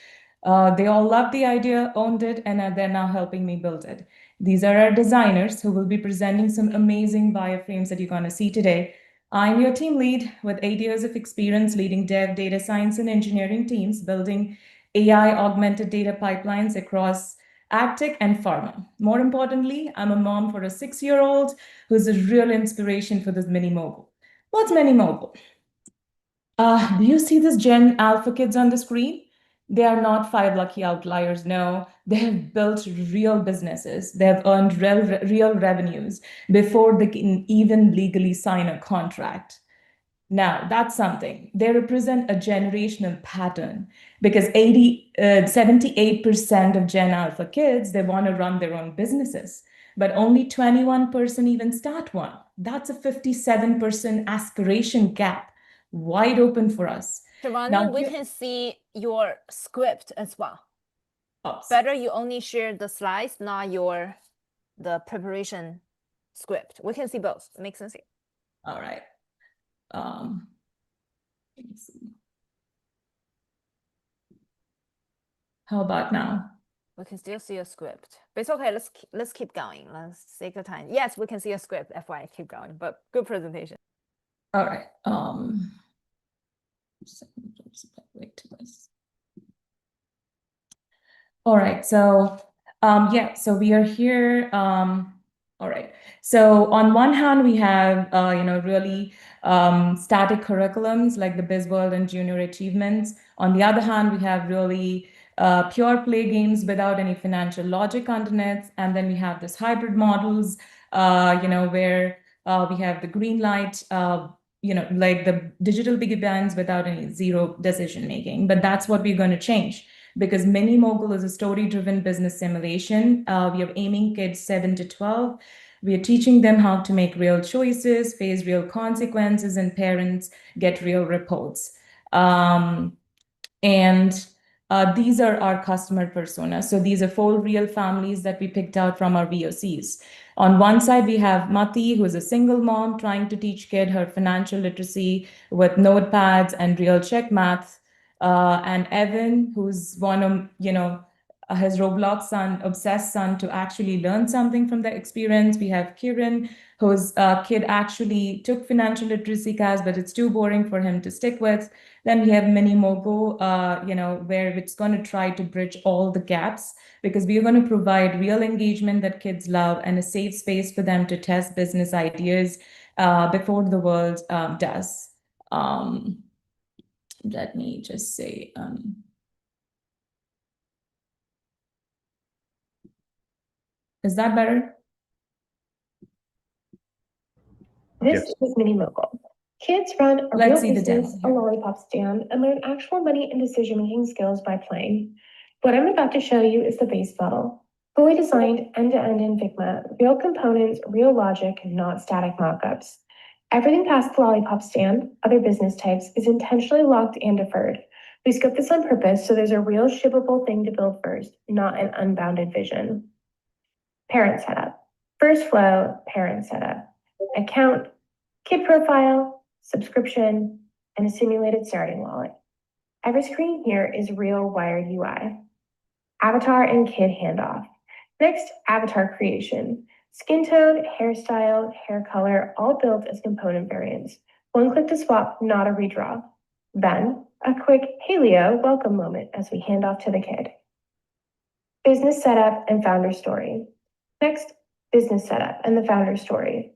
They all loved the idea, owned it, and they're now helping me build it. These are our designers who will be presenting some amazing wireframes that you're going to see today. I'm your team lead with 8 years of experience leading dev, data science, and engineering teams, building AI augmented data pipelines across AgTech and pharma. More importantly, I'm a mom for a 6-year-old who's a real inspiration for this Mini Mogul. What's Mini Mogul? Do you see this Gen Alpha kids on the screen? They are not 5 lucky outliers, no. They have built real businesses. They have earned real revenues before they can even legally sign a contract. Now, that's something. They represent a generational pattern because 78% of Gen Alpha kids, they want to run their own businesses, but only 21% even start one. That's a 57% aspiration gap wide open for us. Shivani, Now, we can see your script as well. oops. Better you only share the slides, not the preparation script. We can see both. Makes sense here. All right. Let me see. How about now? We can still see a script, but it's okay. Let's keep going. Let's take the time. Yes, we can see a script. FYI, keep going. But good presentation. All right. Wait to this. All right. So yeah. So we are here. All right. So on one hand, we have really static curriculums like the BizWorld and Junior Achievements. On the other hand, we have really pure play games without any financial logic underneath. And then we have this hybrid models, where we have the green light, like the digital biggie bands without any zero decision making. But that's what we're going to change, because Mini Mogul is a story-driven business simulation. We are aiming kids 7 to 12. We are teaching them how to make real choices, face real consequences, and parents get real reports. These are our customer personas. So these are 4 real families that we picked out from our VOCs. On one side, we have Mati, who is a single mom trying to teach kid her financial literacy with notepads and real check math. And Evan, who's one of, his Roblox son, obsessed son, to actually learn something from the experience. We have Kiran, whose kid actually took financial literacy class, but it's too boring for him to stick with. Then we have Mini Mogul, where it's going to try to bridge all the gaps, because we're going to provide real engagement that kids love and a safe space for them to test business ideas before the world does. Let me just say, is that better? This is Mini Mogul. Kids run a Let's real see the business, demo a here. lollipop stand, and learn actual money and decision-making skills by playing. What I'm about to show you is the base model. Fully designed end-to-end in Figma, real components, real logic, not static mockups. Everything past the lollipop stand, other business types, is intentionally locked and deferred. We scope this on purpose so there's a real shippable thing to build first, not an unbounded vision. Parent setup. First flow, parent setup. Account, kid profile, subscription, and a simulated starting wallet. Every screen here is real wired UI. Avatar and kid handoff. Next, avatar creation. Skin tone, hairstyle, hair color, all built as component variants. One click to swap, not a redraw. Then, a quick "Hey Leo, welcome" moment as we hand off to the kid. Business setup and founder story. Next, business setup and the founder story.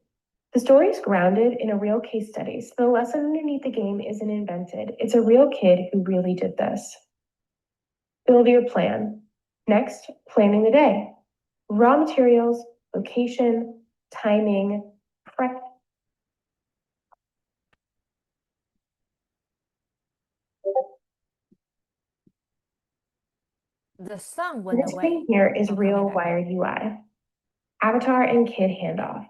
The story is grounded in a real case study, so the lesson underneath the game isn't invented. It's a real kid who really did this. Build your plan. Next, planning the day. Raw materials, location, timing, prep. The sun went This away. screen here is Oh, real coming back. wired UI. Avatar and kid handoff.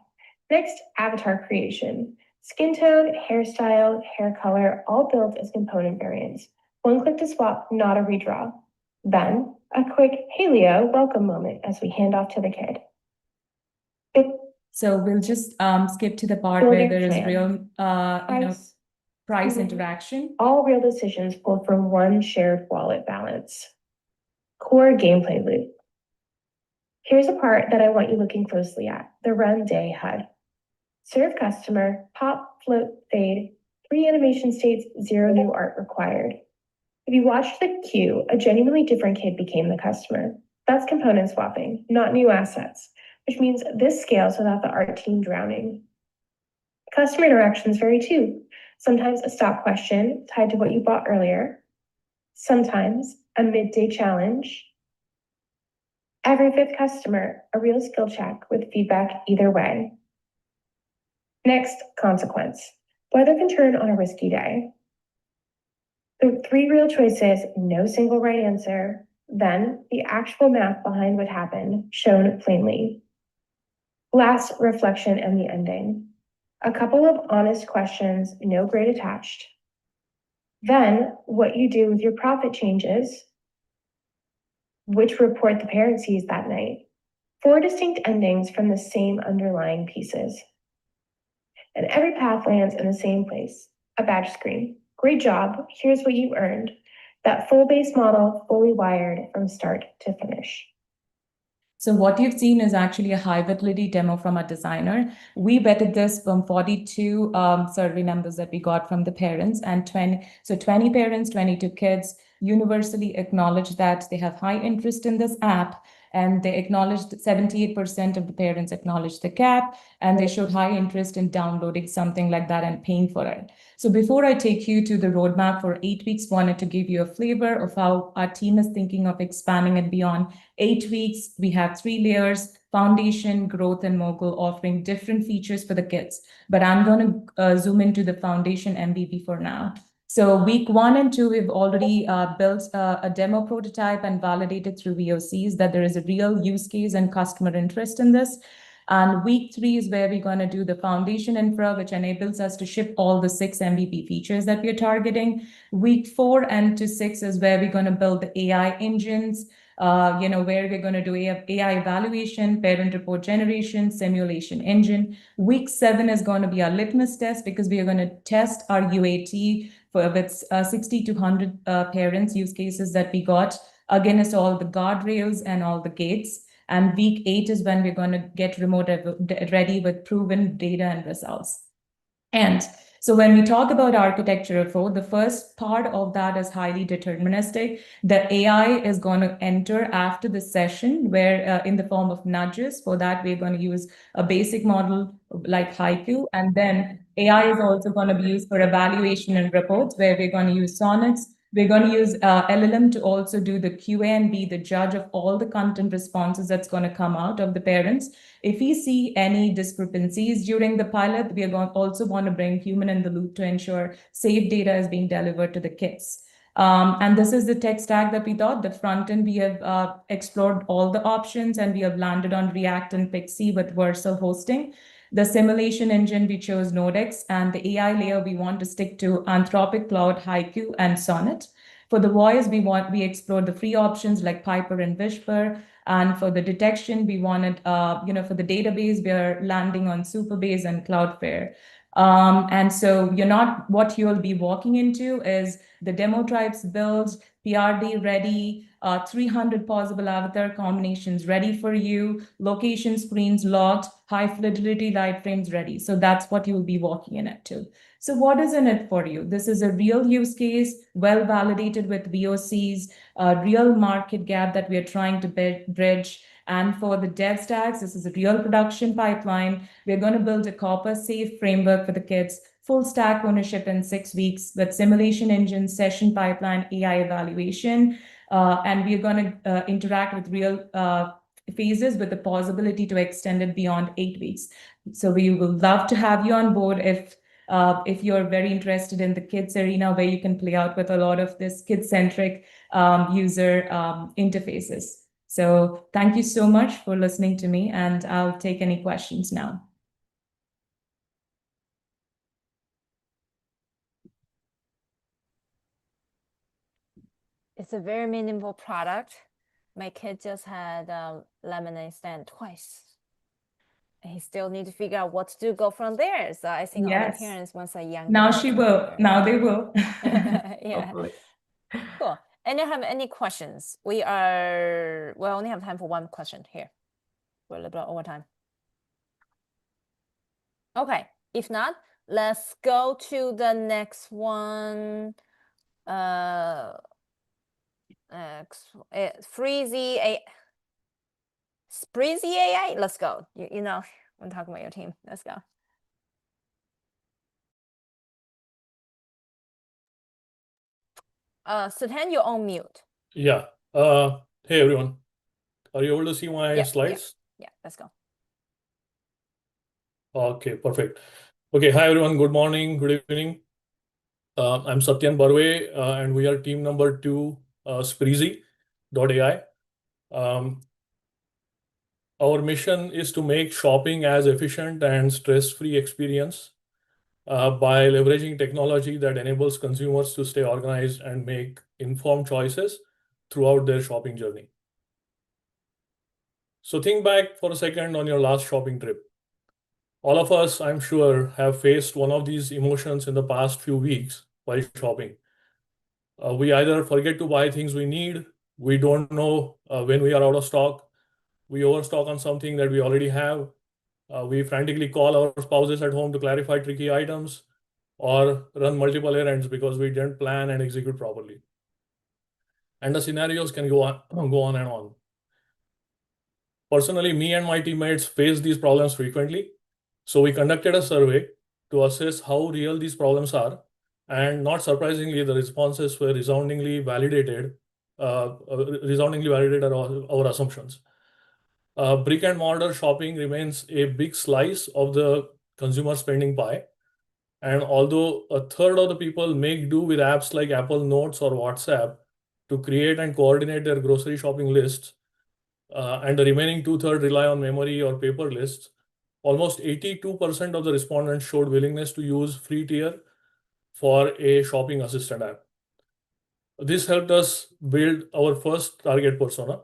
Next, avatar creation. Skin tone, hairstyle, hair color, all built as component variants. One click to swap, not a redraw. Then, a quick "Hey Leo, welcome" moment as we hand off to the kid. So we'll just skip to the part Build where your there is plan. real, price Mhm. interaction. All real decisions pulled from one shared wallet balance. Core gameplay loop. Here's a part that I want you looking closely at, the run day HUD. Serve customer, pop, float, fade, 3 animation states, 0 new art required. If you watch the queue, a genuinely different kid became the customer. That's component swapping, not new assets, which means this scales without the art team drowning. Customer interactions vary too. Sometimes a stop question tied to what you bought earlier. Sometimes a midday challenge. Every 5th customer, a real skill check with feedback either way. Next, consequence. Weather can turn on a risky day. The 3 real choices, no single right answer. Then the actual math behind what happened, shown plainly. Last, reflection and the ending. A couple of honest questions, no grade attached. Then what you do with your profit changes, which report the parent sees that night. 4 distinct endings from the same underlying pieces. And every path lands in the same place, a badge screen. Great job, here's what you earned. That full base model, fully wired from start to finish. So what you've seen is actually a high fidelity demo from a designer. We vetted this from 42 survey numbers that we got from the parents, and 20 parents, 22 kids universally acknowledged that they have high interest in this app, and they acknowledged 78% of the parents acknowledged the cap, and they showed high interest in downloading something like that and paying for it. So before I take you to the roadmap for 8 weeks, wanted to give you a flavor of how our team is thinking of expanding it beyond 8 weeks. We have 3 layers: foundation, growth, and mogul, offering different features for the kids. But I'm going to zoom into the foundation MVP for now. So week 1 and 2, we've already built a demo prototype and validated through VOCs that there is a real use case and customer interest in this. And week 3 is where we're going to do the foundation infra, which enables us to ship all the 6 MVP features that we're targeting. Week 4 and to 6 is where we're going to build the AI engines, where we're going to do AI evaluation, parent report generation, simulation engine. Week 7 is going to be our litmus test, because we are going to test our UAT with 60 to 100 parents use cases that we got against all the guardrails and all the gates. And week 8 is when we're going to get remote ready with proven data and results. And so when we talk about architecture of code, the first part of that is highly deterministic. The AI is going to enter after the session, where in the form of nudges. For that, we're going to use a basic model like Haiku. And then AI is also going to be used for evaluation and reports, where we're going to use sonnets. We're going to use LLM to also do the QA and be the judge of all the content responses that's going to come out of the parents. If we see any discrepancies during the pilot, we are going to also want to bring human in the loop to ensure safe data is being delivered to the kids. And this is the tech stack that we thought. The front end, we have explored all the options, and we have landed on React and Pixie with Vercel hosting. The simulation engine, we chose Nodex, and the AI layer, we want to stick to Anthropic Cloud, Haiku, and Sonnet. For the voice, we explored the free options like Piper and Whisper. And for the detection, we wanted, for the database, we are landing on Superbase and Cloudflare. And so what you'll be walking into is the demo types builds, PRD ready, 300 possible avatar combinations ready for you, location screens locked, high fidelity light frames ready. So that's what you'll be walking in it to. So what is in it for you? This is a real use case, well validated with VOCs, a real market gap that we are trying to bridge. And for the dev stacks, this is a real production pipeline. We're going to build a copper-safe framework for the kids, full stack ownership in 6 weeks with simulation engine, session pipeline, AI evaluation. And we're going to interact with real phases with the possibility to extend it beyond 8 weeks. So we will love to have you on board if you're very interested in the kids arena, where you can play out with a lot of this kid-centric user interfaces. So thank you so much for listening to me, and I'll take any questions now. It's a very meaningful product. My kid just had a lemonade stand twice. He still need to figure out what to do, go from there. So I think all the Yes. parents once a young. Now she will. Now they will. Yeah. Hopefully. Cool. And you have any questions? We only have time for one question here. We're a little bit over time. Okay. If not, let's go to the next one. Spreezy AI. Let's go. You know, I'm talking about your team. Let's go. Satan, you're on mute. Yeah. Hey everyone. Are you able to see my slides? Yeah, let's go. Okay, perfect. Okay, hi everyone. Good morning, good evening. I'm Satyan Barve, and we are team number 2, Spreezy.ai. Our mission is to make shopping as efficient and stress-free experience by leveraging technology that enables consumers to stay organized and make informed choices throughout their shopping journey. So think back for a second on your last shopping trip. All of us, I'm sure, have faced one of these emotions in the past few weeks while shopping. We either forget to buy things we need, we don't know when we are out of stock, we overstock on something that we already have, we frantically call our spouses at home to clarify tricky items, or run multiple errands because we didn't plan and execute properly. And the scenarios can go on and on. Personally, me and my teammates face these problems frequently. So we conducted a survey to assess how real these problems are. And not surprisingly, the responses were resoundingly validated our assumptions. Brick and mortar shopping remains a big slice of the consumer spending pie. And although a third of the people make do with apps like Apple Notes or WhatsApp to create and coordinate their grocery shopping lists, and the remaining two-thirds rely on memory or paper lists, almost 82% of the respondents showed willingness to use free tier for a shopping assistant app. This helped us build our first target persona.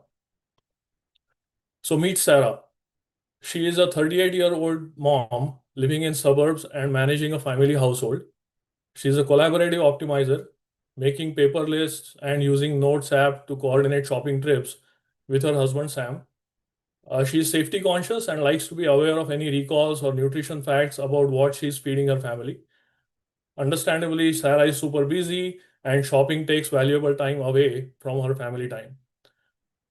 So meet Sarah. She is a 38-year-old mom living in suburbs and managing a family household. She's a collaborative optimizer, making paper lists and using Notes app to coordinate shopping trips with her husband, Sam. She's safety conscious and likes to be aware of any recalls or nutrition facts about what she's feeding her family. Understandably, Sarah is super busy and shopping takes valuable time away from her family time.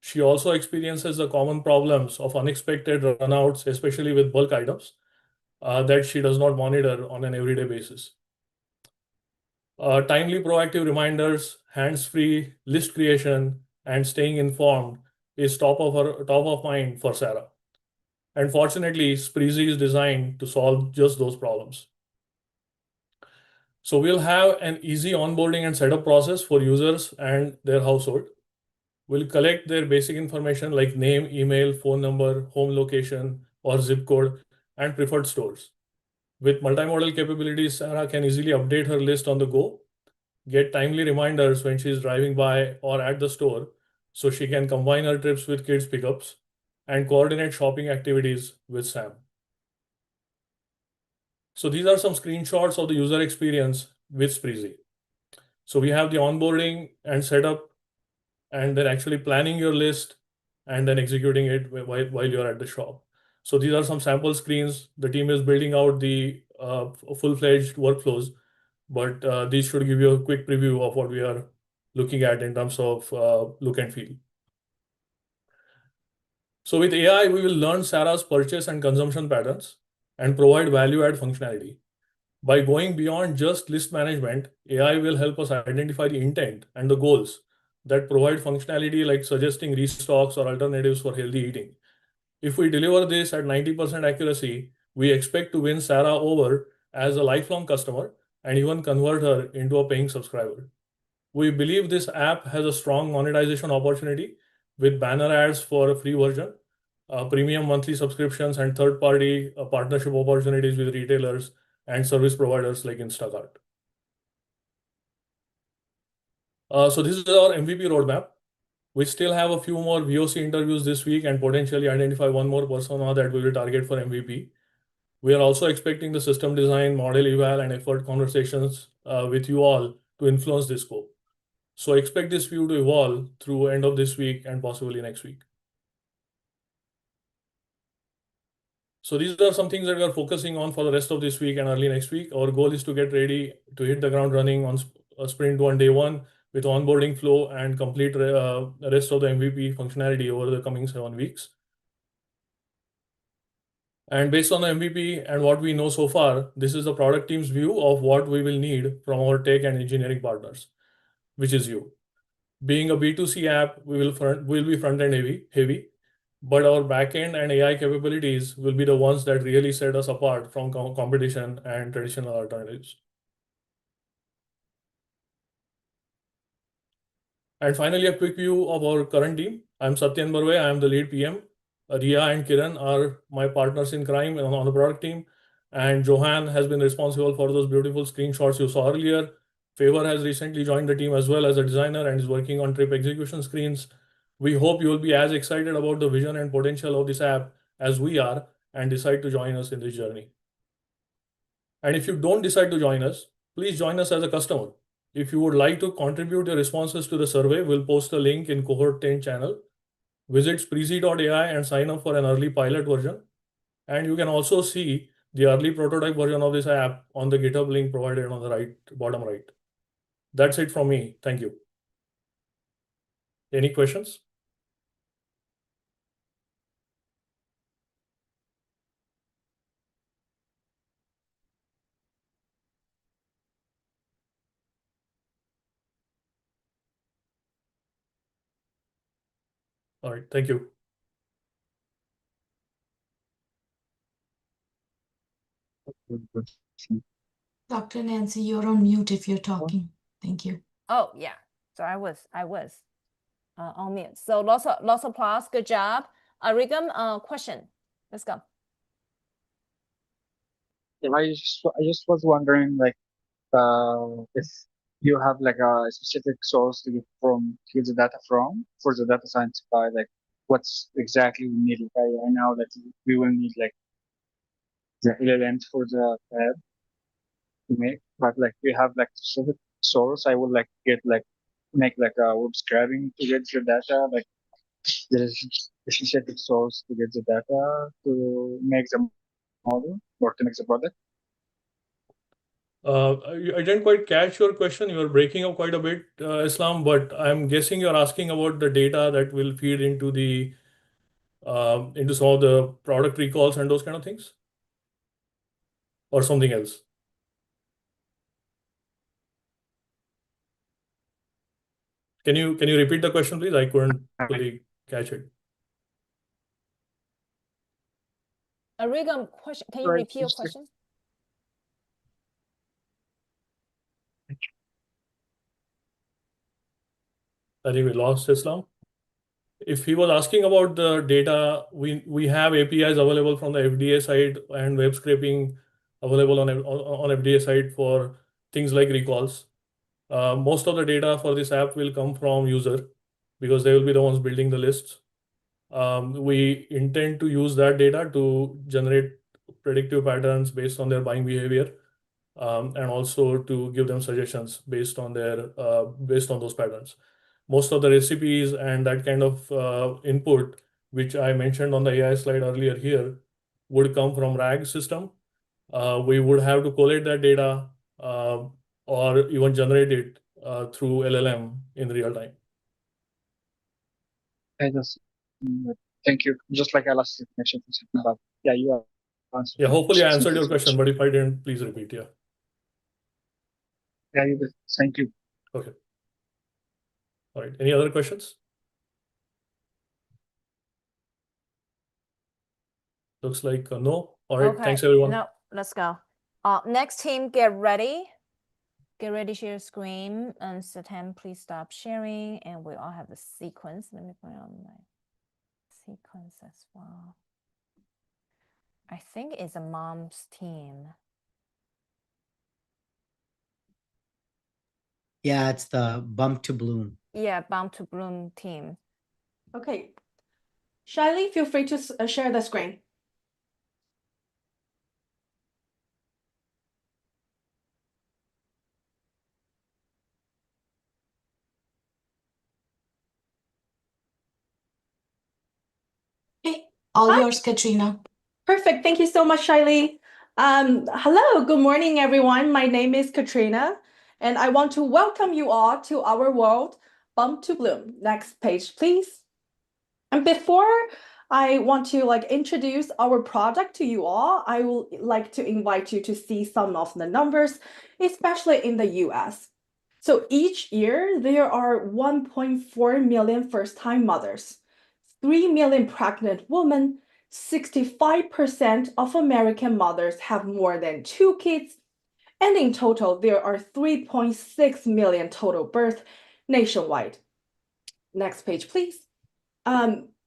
She also experiences the common problems of unexpected runouts, especially with bulk items, that she does not monitor on an everyday basis. Timely proactive reminders, hands-free list creation, and staying informed is top of mind for Sarah. And fortunately, Spreezy is designed to solve just those problems. So we'll have an easy onboarding and setup process for users and their household. We'll collect their basic information like name, email, phone number, home location, or zip code, and preferred stores. With multimodal capabilities, Sarah can easily update her list on the go, get timely reminders when she's driving by or at the store, so she can combine her trips with kids' pickups, and coordinate shopping activities with Sam. So these are some screenshots of the user experience with Spreezy. So we have the onboarding and setup, and then actually planning your list and then executing it while you're at the shop. So these are some sample screens. The team is building out the full-fledged workflows, but these should give you a quick preview of what we are looking at in terms of look and feel. So with AI, we will learn Sarah's purchase and consumption patterns and provide value-add functionality. By going beyond just list management, AI will help us identify the intent and the goals that provide functionality like suggesting restocks or alternatives for healthy eating. If we deliver this at 90% accuracy, we expect to win Sarah over as a lifelong customer and even convert her into a paying subscriber. We believe this app has a strong monetization opportunity with banner ads for a free version, premium monthly subscriptions, and third-party partnership opportunities with retailers and service providers like Instacart. So this is our MVP roadmap. We still have a few more VOC interviews this week and potentially identify one more persona that we will target for MVP. We are also expecting the system design, model eval, and effort conversations with you all to influence this scope. So expect this view to evolve through end of this week and possibly next week. So these are some things that we are focusing on for the rest of this week and early next week. Our goal is to get ready to hit the ground running on sprint 1 day 1 with onboarding flow and complete the rest of the MVP functionality over the coming 7 weeks. And based on the MVP and what we know so far, this is the product team's view of what we will need from our tech and engineering partners, which is you. Being a B2C app, we will be front-end heavy, but our backend and AI capabilities will be the ones that really set us apart from competition and traditional alternatives. And finally, a quick view of our current team. I'm Satyan Barve. I am the lead PM. Riya and Kiran are my partners in crime on the product team. And Johan has been responsible for those beautiful screenshots you saw earlier. Favor has recently joined the team as well as a designer and is working on trip execution screens. We hope you will be as excited about the vision and potential of this app as we are and decide to join us in this journey. And if you don't decide to join us, please join us as a customer. If you would like to contribute your responses to the survey, we'll post a link in Cohort 10 channel. Visit spreezy.ai and sign up for an early pilot version. And you can also see the early prototype version of this app on the GitHub link provided on the right, bottom right. That's it from me. Thank you. Any questions? All right, thank you. Dr. Nancy, you're on mute if you're talking. Thank you. Oh yeah. So I was on mute. So lots of applause. Good job. Rigam, question. Let's go. Yeah, I just was wondering, like, if you have like a specific source to get the data from for the data science guy, like what's exactly we need. Like, I know that we will need like the LLMs for the tab to make, but like we have like specific source. I would like make like a web scraping to get the data. Like there is a specific source to get the data to make the model or to make the product. I didn't quite catch your question. You were breaking up quite a bit, Islam, but I'm guessing you're asking about the data that will feed into the into some of the product recalls and those kind of things, or something else. Can you repeat the question, please? I couldn't fully catch it. Rigam, question. Can you repeat your question? I think we lost Islam. If he was asking about the data, we have APIs available from the FDA side and web scraping available on FDA side for things like recalls. Most of the data for this app will come from user because they will be the ones building the lists. We intend to use that data to generate predictive patterns based on their buying behavior, and also to give them suggestions based on those patterns. Most of the recipes and that kind of input, which I mentioned on the AI slide earlier here, would come from RAG system. We would have to collate that data or even generate it through LLM in real time. Thank you. Just like I lost connection for a second, but yeah, you are answered. Yeah, hopefully I answered your question, but if I didn't, please repeat. Yeah. Yeah, you did. Thank you. Okay. All right. Any other questions? Looks like no. All right. Okay. Thanks, everyone. No, let's go. Next team, get ready. Get ready to share screen. And Satan, please stop sharing. And we all have the sequence. Let me put on my sequence as well. I think it's a mom's team. Yeah, it's the Bump to Bloom. Yeah, Bump to Bloom team. Okay. Shiley, feel free to share the screen. Hey, all Hi. yours, Katrina. Perfect. Thank you so much, Shiley. Hello, good morning, everyone. My name is Katrina, and I want to welcome you all to our world, Bump to Bloom. Next page, please. And before I want to introduce our product to you all, I would like to invite you to see some of the numbers, especially in the US. So each year, there are 1.4 million first-time mothers, 3 million pregnant women, 65% of American mothers have more than 2 kids, and in total, there are 3.6 million total births nationwide. Next page, please.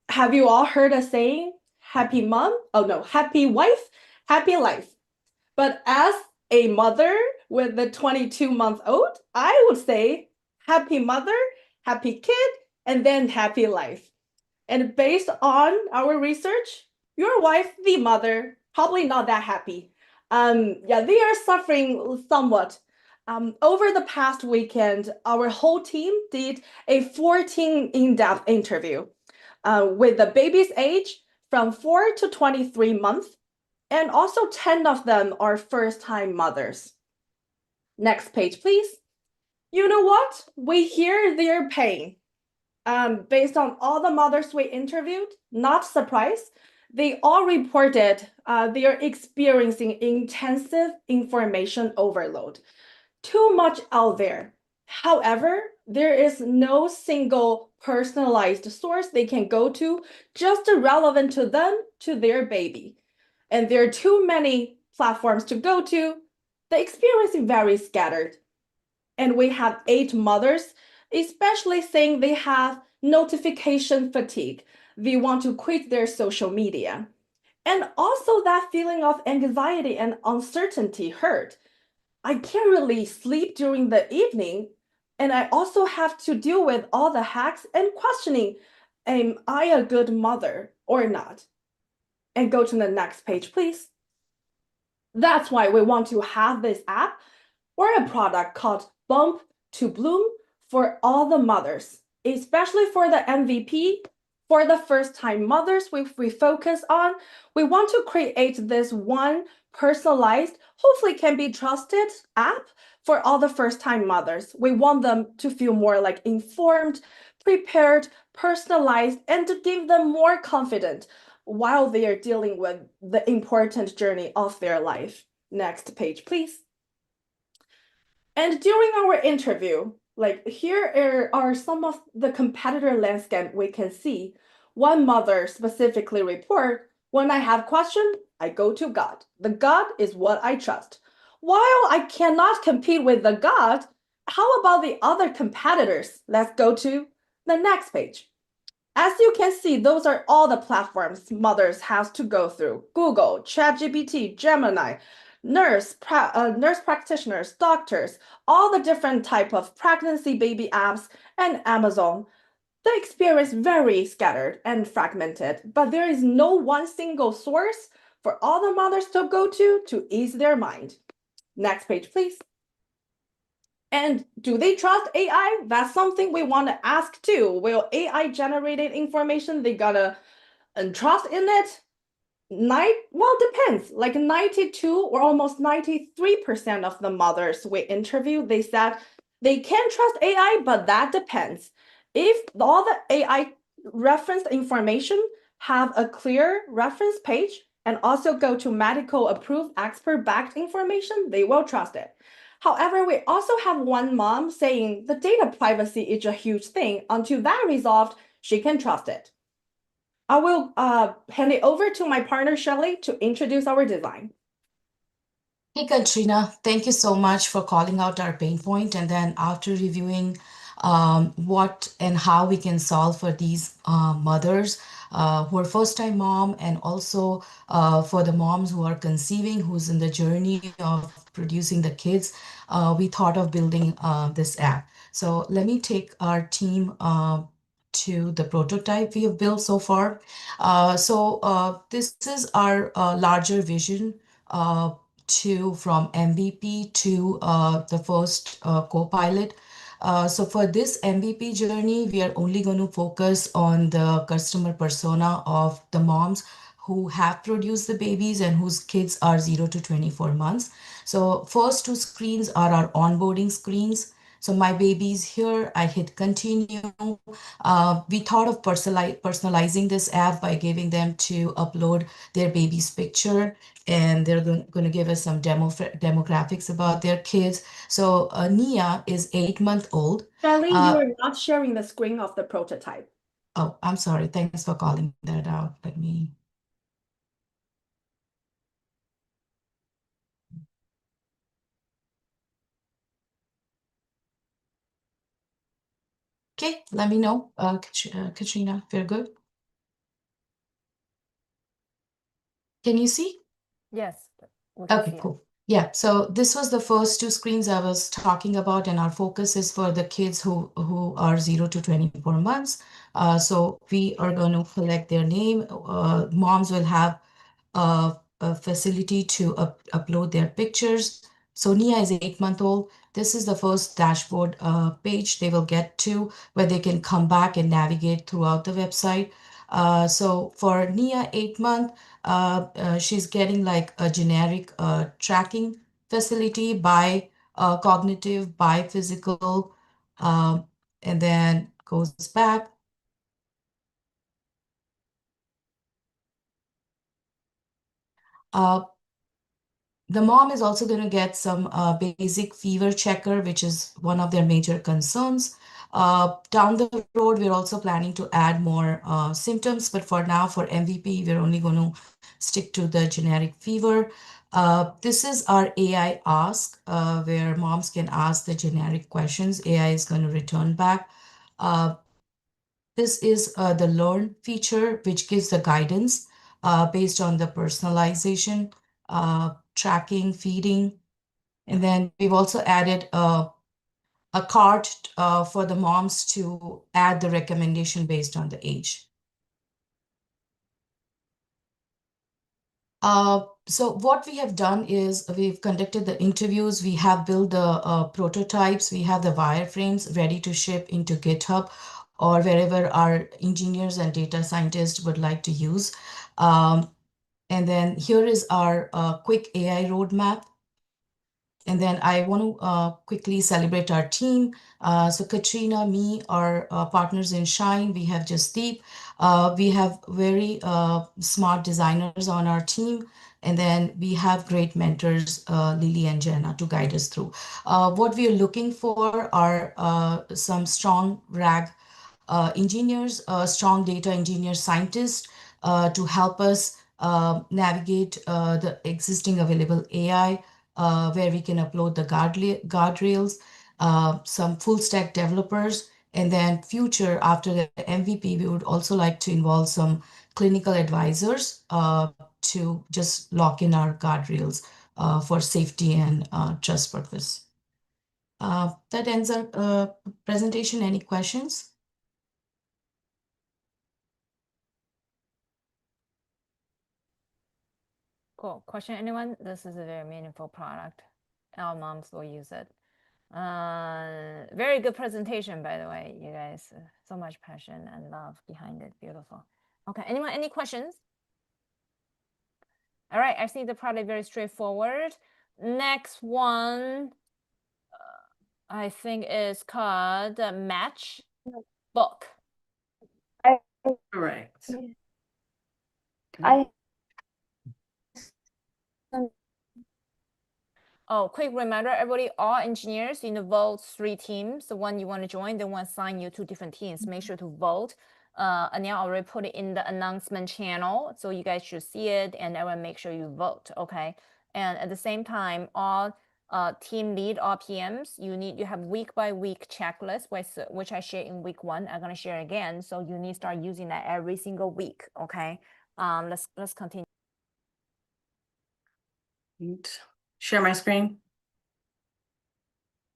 Have you all heard a saying, happy mom? Oh no, happy wife, happy life. But as a mother with a 22-month-old, I would say happy mother, happy kid, and then happy life. And based on our research, your wife, the mother, probably not that happy. Yeah, they are suffering somewhat. Over the past weekend, our whole team did a 14 in-depth interview with the baby's age from 4 to 23 months, and also 10 of them are first-time mothers. Next page, please. You know what? We hear their pain. Based on all the mothers we interviewed, not surprised, they all reported they are experiencing intensive information overload. Too much out there. However, there is no single personalized source they can go to just relevant to them, to their baby. And there are too many platforms to go to. The experience is very scattered. And we have 8 mothers, especially saying they have notification fatigue. They want to quit their social media. And also that feeling of anxiety and uncertainty hurt. I can't really sleep during the evening, and I also have to deal with all the hacks and questioning, am I a good mother or not? And go to the next page, please. That's why we want to have this app or a product called Bump to Bloom for all the mothers, especially for the MVP, for the first-time mothers we focus on. We want to create this one personalized, hopefully can be trusted app for all the first-time mothers. We want them to feel more like informed, prepared, personalized, and to give them more confidence while they are dealing with the important journey of their life. Next page, please. And during our interview, like here are some of the competitor landscape we can see. One mother specifically report, when I have question, I go to God. The God is what I trust. While I cannot compete with the God, how about the other competitors? Let's go to the next page. As you can see, those are all the platforms mothers have to go through. Google, ChatGPT, Gemini, nurse practitioners, doctors, all the different type of pregnancy baby apps, and Amazon. The experience very scattered and fragmented, but there is no one single source for all the mothers to go to ease their mind. Next page, please. And do they trust AI? That's something we want to ask too. Will AI generated information they gotta trust in it? Well, depends. Like 92 or almost 93% of the mothers we interviewed, they said they can trust AI, but that depends. If all the AI referenced information have a clear reference page and also go to medical approved expert backed information, they will trust it. However, we also have one mom saying the data privacy is a huge thing. Until that resolved, she can trust it. I will hand it over to my partner, Shelley, to introduce our design. Hey, Katrina, thank you so much for calling out our pain point. And then after reviewing what and how we can solve for these mothers who are first-time mom, and also for the moms who are conceiving, who's in the journey of producing the kids, we thought of building this app. So let me take our team to the prototype we have built so far. This is our larger vision from MVP to the first co-pilot. So for this MVP journey, we are only going to focus on the customer persona of the moms who have produced the babies and whose kids are 0 to 24 months. So first 2 screens are our onboarding screens. So my baby's here, I hit continue. We thought of personalizing this app by giving them to upload their baby's picture, and they're going to give us some demographics about their kids. So Nia is 8-month-old. Shelley, you are not sharing the screen of the prototype. Oh, I'm sorry. Thanks for calling that out. Let me. Okay, let me know, Katrina, if you're good. Can you see? Yes, Okay, cool. Yeah, so this was the first two screens I was talking about, and our focus is for the kids who are 0 to 24 months. So we are going to collect their name. Moms will have a facility to upload their pictures. So Nia is 8-month-old. This is the first dashboard page they will get to, where they can come back and navigate throughout the website. So for Nia 8-month, she's getting like a generic tracking facility by cognitive, by physical, and then goes back. The mom is also going to get some basic fever checker, which is one of their major concerns. Down the road, we're also planning to add more symptoms, but for now, for MVP, we're only going to stick to the generic fever. This is our AI Ask, where moms can ask the generic questions. AI is going to return back. This is the Learn feature, which gives the guidance based on the personalization, tracking, feeding. And then we've also added a cart for the moms to add the recommendation based on the age. So what we have done is we've conducted the interviews, we have built the prototypes, we have the wireframes ready to ship into GitHub or wherever our engineers and data scientists would like to use. And then here is our quick AI roadmap. And then I want to quickly celebrate our team. So Katrina, me, our partners in Shine, we have Jasdeep. We have very smart designers on our team. And then we have great mentors, Lily and Jenna, to guide us through. What we are looking for are some strong RAG engineers, strong data engineer scientists to help us navigate the existing available AI, where we can upload the guardrails, some full stack developers, and then future after the MVP, we would also like to involve some clinical advisors to just lock in our guardrails for safety and trust purpose. That ends our presentation. Any questions? Cool. Question, anyone? This is a very meaningful product. Our moms will use it. Very good presentation, by the way, you guys. So much passion and love behind it. Beautiful. Okay, anyone, any questions? All right, I think the product very straightforward. Next one, I think is called Match Book. Correct. Oh, quick reminder, everybody, all engineers, vote 3 teams. The one you want to join, they want to assign you 2 different teams. Make sure to vote. Anya already put it in the announcement channel, so you guys should see it, and everyone make sure you vote, okay? And at the same time, all team lead, all PMs, you have week by week checklist, which I share in week 1. I'm gonna share again, so you need to start using that every single week, okay? Let's continue. Share my screen?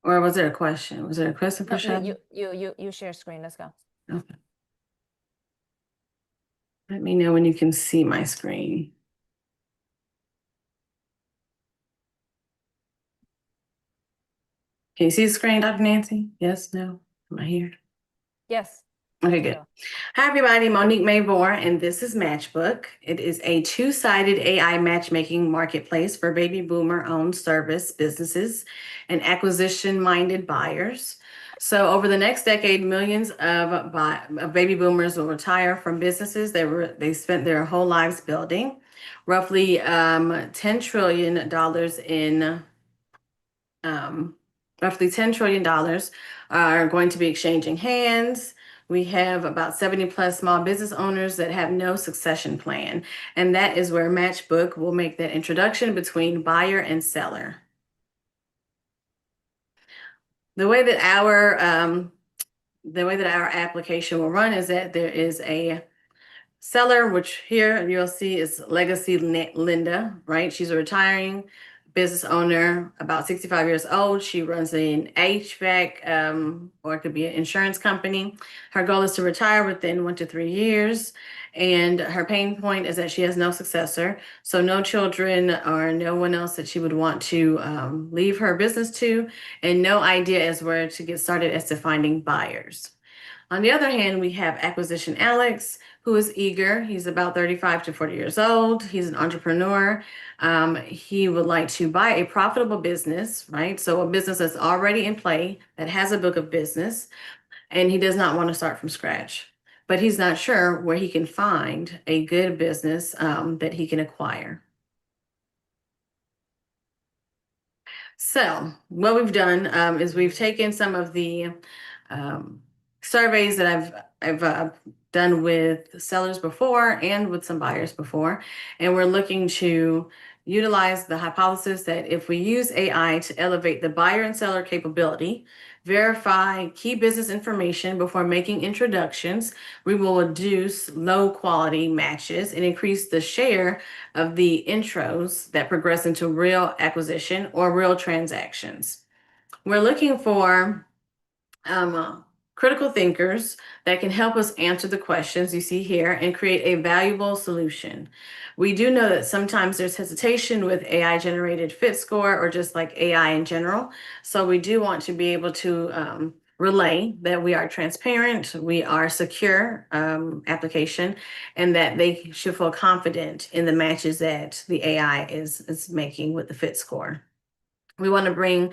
Or was there a question? Was there a question for No, Shelly? you share screen. Let's go. Okay. Let me know when you can see my screen. Can you see the screen, Dr. Nancy? Yes, no? Am I here? Yes. Okay, good. Hi, everybody. Monique Maybor, and this is Matchbook. It is a 2-sided AI matchmaking marketplace for baby boomer-owned service businesses and acquisition-minded buyers. So over the next decade, millions of baby boomers will retire from businesses they spent their whole lives building. Roughly $10 trillion are going to be exchanging hands. We have about 70 plus small business owners that have no succession plan. And that is where Matchbook will make that introduction between buyer and seller. The way that our application will run is that there is a seller, which here you'll see is Legacy Linda, right? She's a retiring business owner, about 65 years old. She runs an HVAC, or it could be an insurance company. Her goal is to retire within 1 to 3 years. And her pain point is that she has no successor. So no children or no one else that she would want to leave her business to, and no idea as where to get started as to finding buyers. On the other hand, we have Acquisition Alex, who is eager. He's about 35 to 40 years old. He's an entrepreneur. He would like to buy a profitable business, right? So a business that's already in play, that has a book of business, and he does not want to start from scratch. But he's not sure where he can find a good business that he can acquire. So what we've done is we've taken some of the surveys that I've done with sellers before and with some buyers before, and we're looking to utilize the hypothesis that if we use AI to elevate the buyer and seller capability, verify key business information before making introductions, we will reduce low quality matches and increase the share of the intros that progress into real acquisition or real transactions. We're looking for critical thinkers that can help us answer the questions you see here and create a valuable solution. We do know that sometimes there's hesitation with AI generated fit score or just like AI in general. So we do want to be able to relay that we are transparent, we are secure application, and that they should feel confident in the matches that the AI is making with the fit score. We want to bring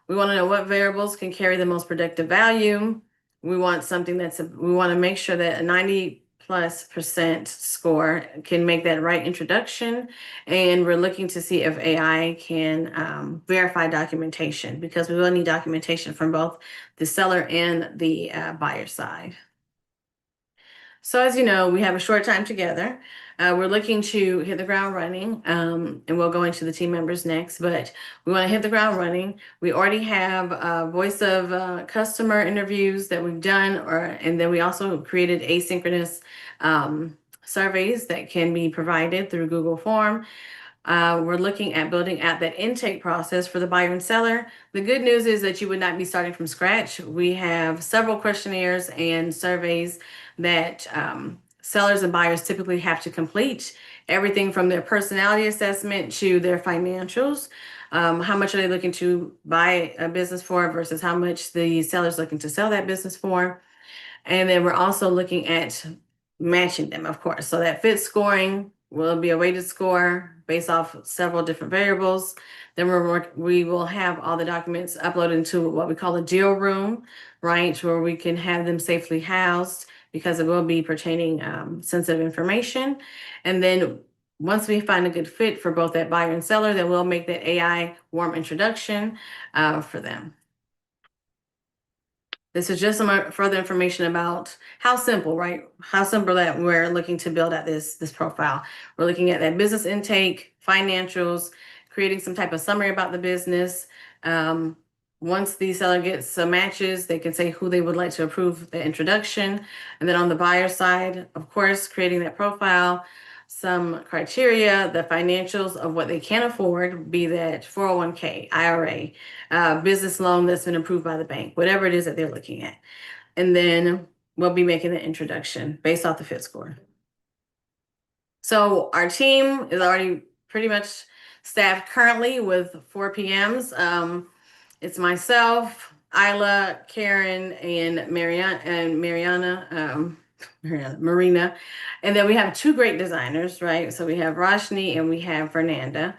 we want to know what variables can carry the most predictive value. We want something we want to make sure that a 90+% score can make that right introduction. And we're looking to see if AI can verify documentation, because we will need documentation from both the seller and the buyer side. So as you know, we have a short time together. We're looking to hit the ground running, and we'll go into the team members next, but we want to hit the ground running. We already have voice of customer interviews that we've done, and then we also created asynchronous surveys that can be provided through Google Form. We're looking at building out that intake process for the buyer and seller. The good news is that you would not be starting from scratch. We have several questionnaires and surveys that sellers and buyers typically have to complete, everything from their personality assessment to their financials. How much are they looking to buy a business for versus how much the seller's looking to sell that business for. And then we're also looking at matching them, of course. So that fit scoring will be a weighted score based off several different variables. Then we will have all the documents uploaded into what we call a deal room, right, where we can have them safely housed, because it will be pertaining sensitive information. And then once we find a good fit for both that buyer and seller, then we'll make that AI warm introduction for them. This is just some further information about how simple, right? How simple that we're looking to build out this profile. We're looking at that business intake, financials, creating some type of summary about the business. Once the seller gets some matches, they can say who they would like to approve the introduction. And then on the buyer side, of course, creating that profile, some criteria, the financials of what they can afford, be that 401k, IRA, business loan that's been approved by the bank, whatever it is that they're looking at. And then we'll be making the introduction based off the fit score. So our team is already pretty much staffed currently with 4 PMs. It's myself, Isla, Karen, and Marina. And then we have 2 great designers, right? So we have Roshni and we have Fernanda.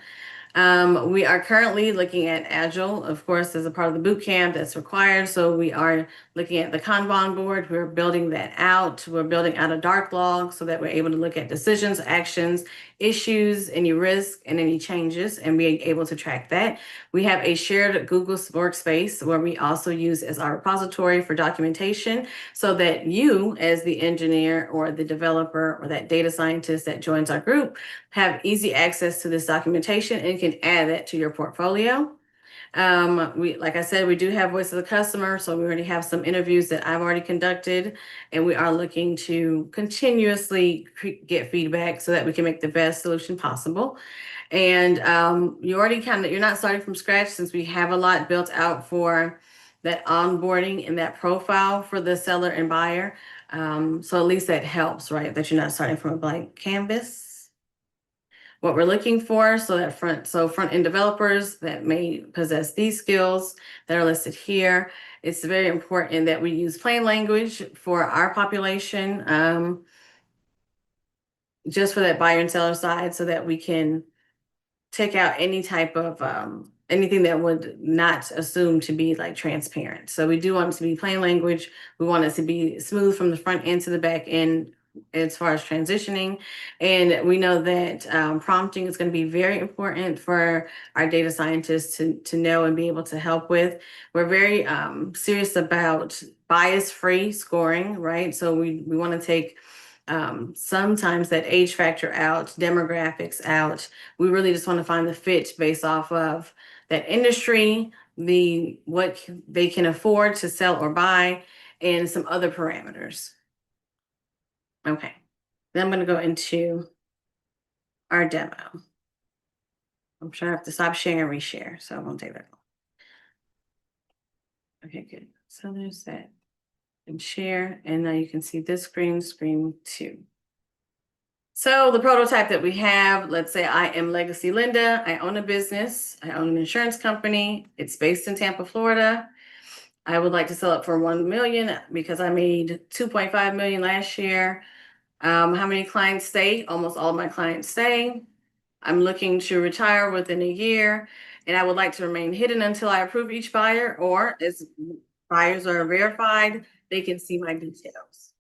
We are currently looking at Agile, of course, as a part of the boot camp that's required. So we are looking at the Kanban board. We're building that out. We're building out a dark log so that we're able to look at decisions, actions, issues, any risk, and any changes, and be able to track that. We have a shared Google workspace where we also use as our repository for documentation, so that you, as the engineer or the developer or that data scientist that joins our group, have easy access to this documentation and can add that to your portfolio. Like I said, we do have voice of the customer, so we already have some interviews that I've already conducted, and we are looking to continuously get feedback so that we can make the best solution possible. And you're not starting from scratch, since we have a lot built out for that onboarding and that profile for the seller and buyer. So at least that helps, right? That you're not starting from a blank canvas. What we're looking for, front-end developers that may possess these skills that are listed here. It's very important that we use plain language for our population, just for that buyer and seller side, so that we can take out any type of anything that would not assume to be like transparent. So we do want it to be plain language. We want it to be smooth from the front end to the back end as far as transitioning. And we know that prompting is going to be very important for our data scientists to know and be able to help with. We're very serious about bias-free scoring, right? So we want to take sometimes that age factor out, demographics out. We really just want to find the fit based off of that industry, what they can afford to sell or buy, and some other parameters. Okay, then I'm going to go into our demo. I'm sure I have to stop sharing and reshare, so it won't take that long. Okay, good. So there's that. And share, and now you can see this screen 2. So the prototype that we have, let's say I am Legacy Linda. I own a business. I own an insurance company. It's based in Tampa, Florida. I would like to sell it for $1 million because I made $2.5 million last year. How many clients stay? Almost all of my clients stay. I'm looking to retire within a year, and I would like to remain hidden until I approve each buyer, or as buyers are verified, they can see my details.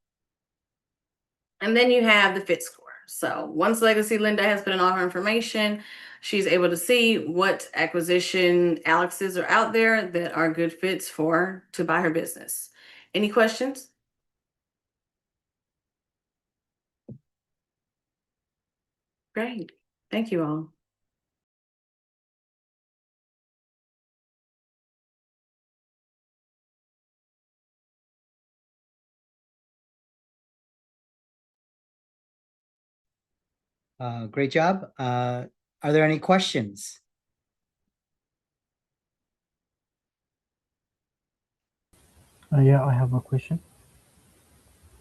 And then you have the fit score. So once Legacy Linda has put in all her information, she's able to see what acquisition Alexes are out there that are good fits to buy her business. Any questions? Great. Thank you all. Great job. Are there any questions? Yeah, I have a question.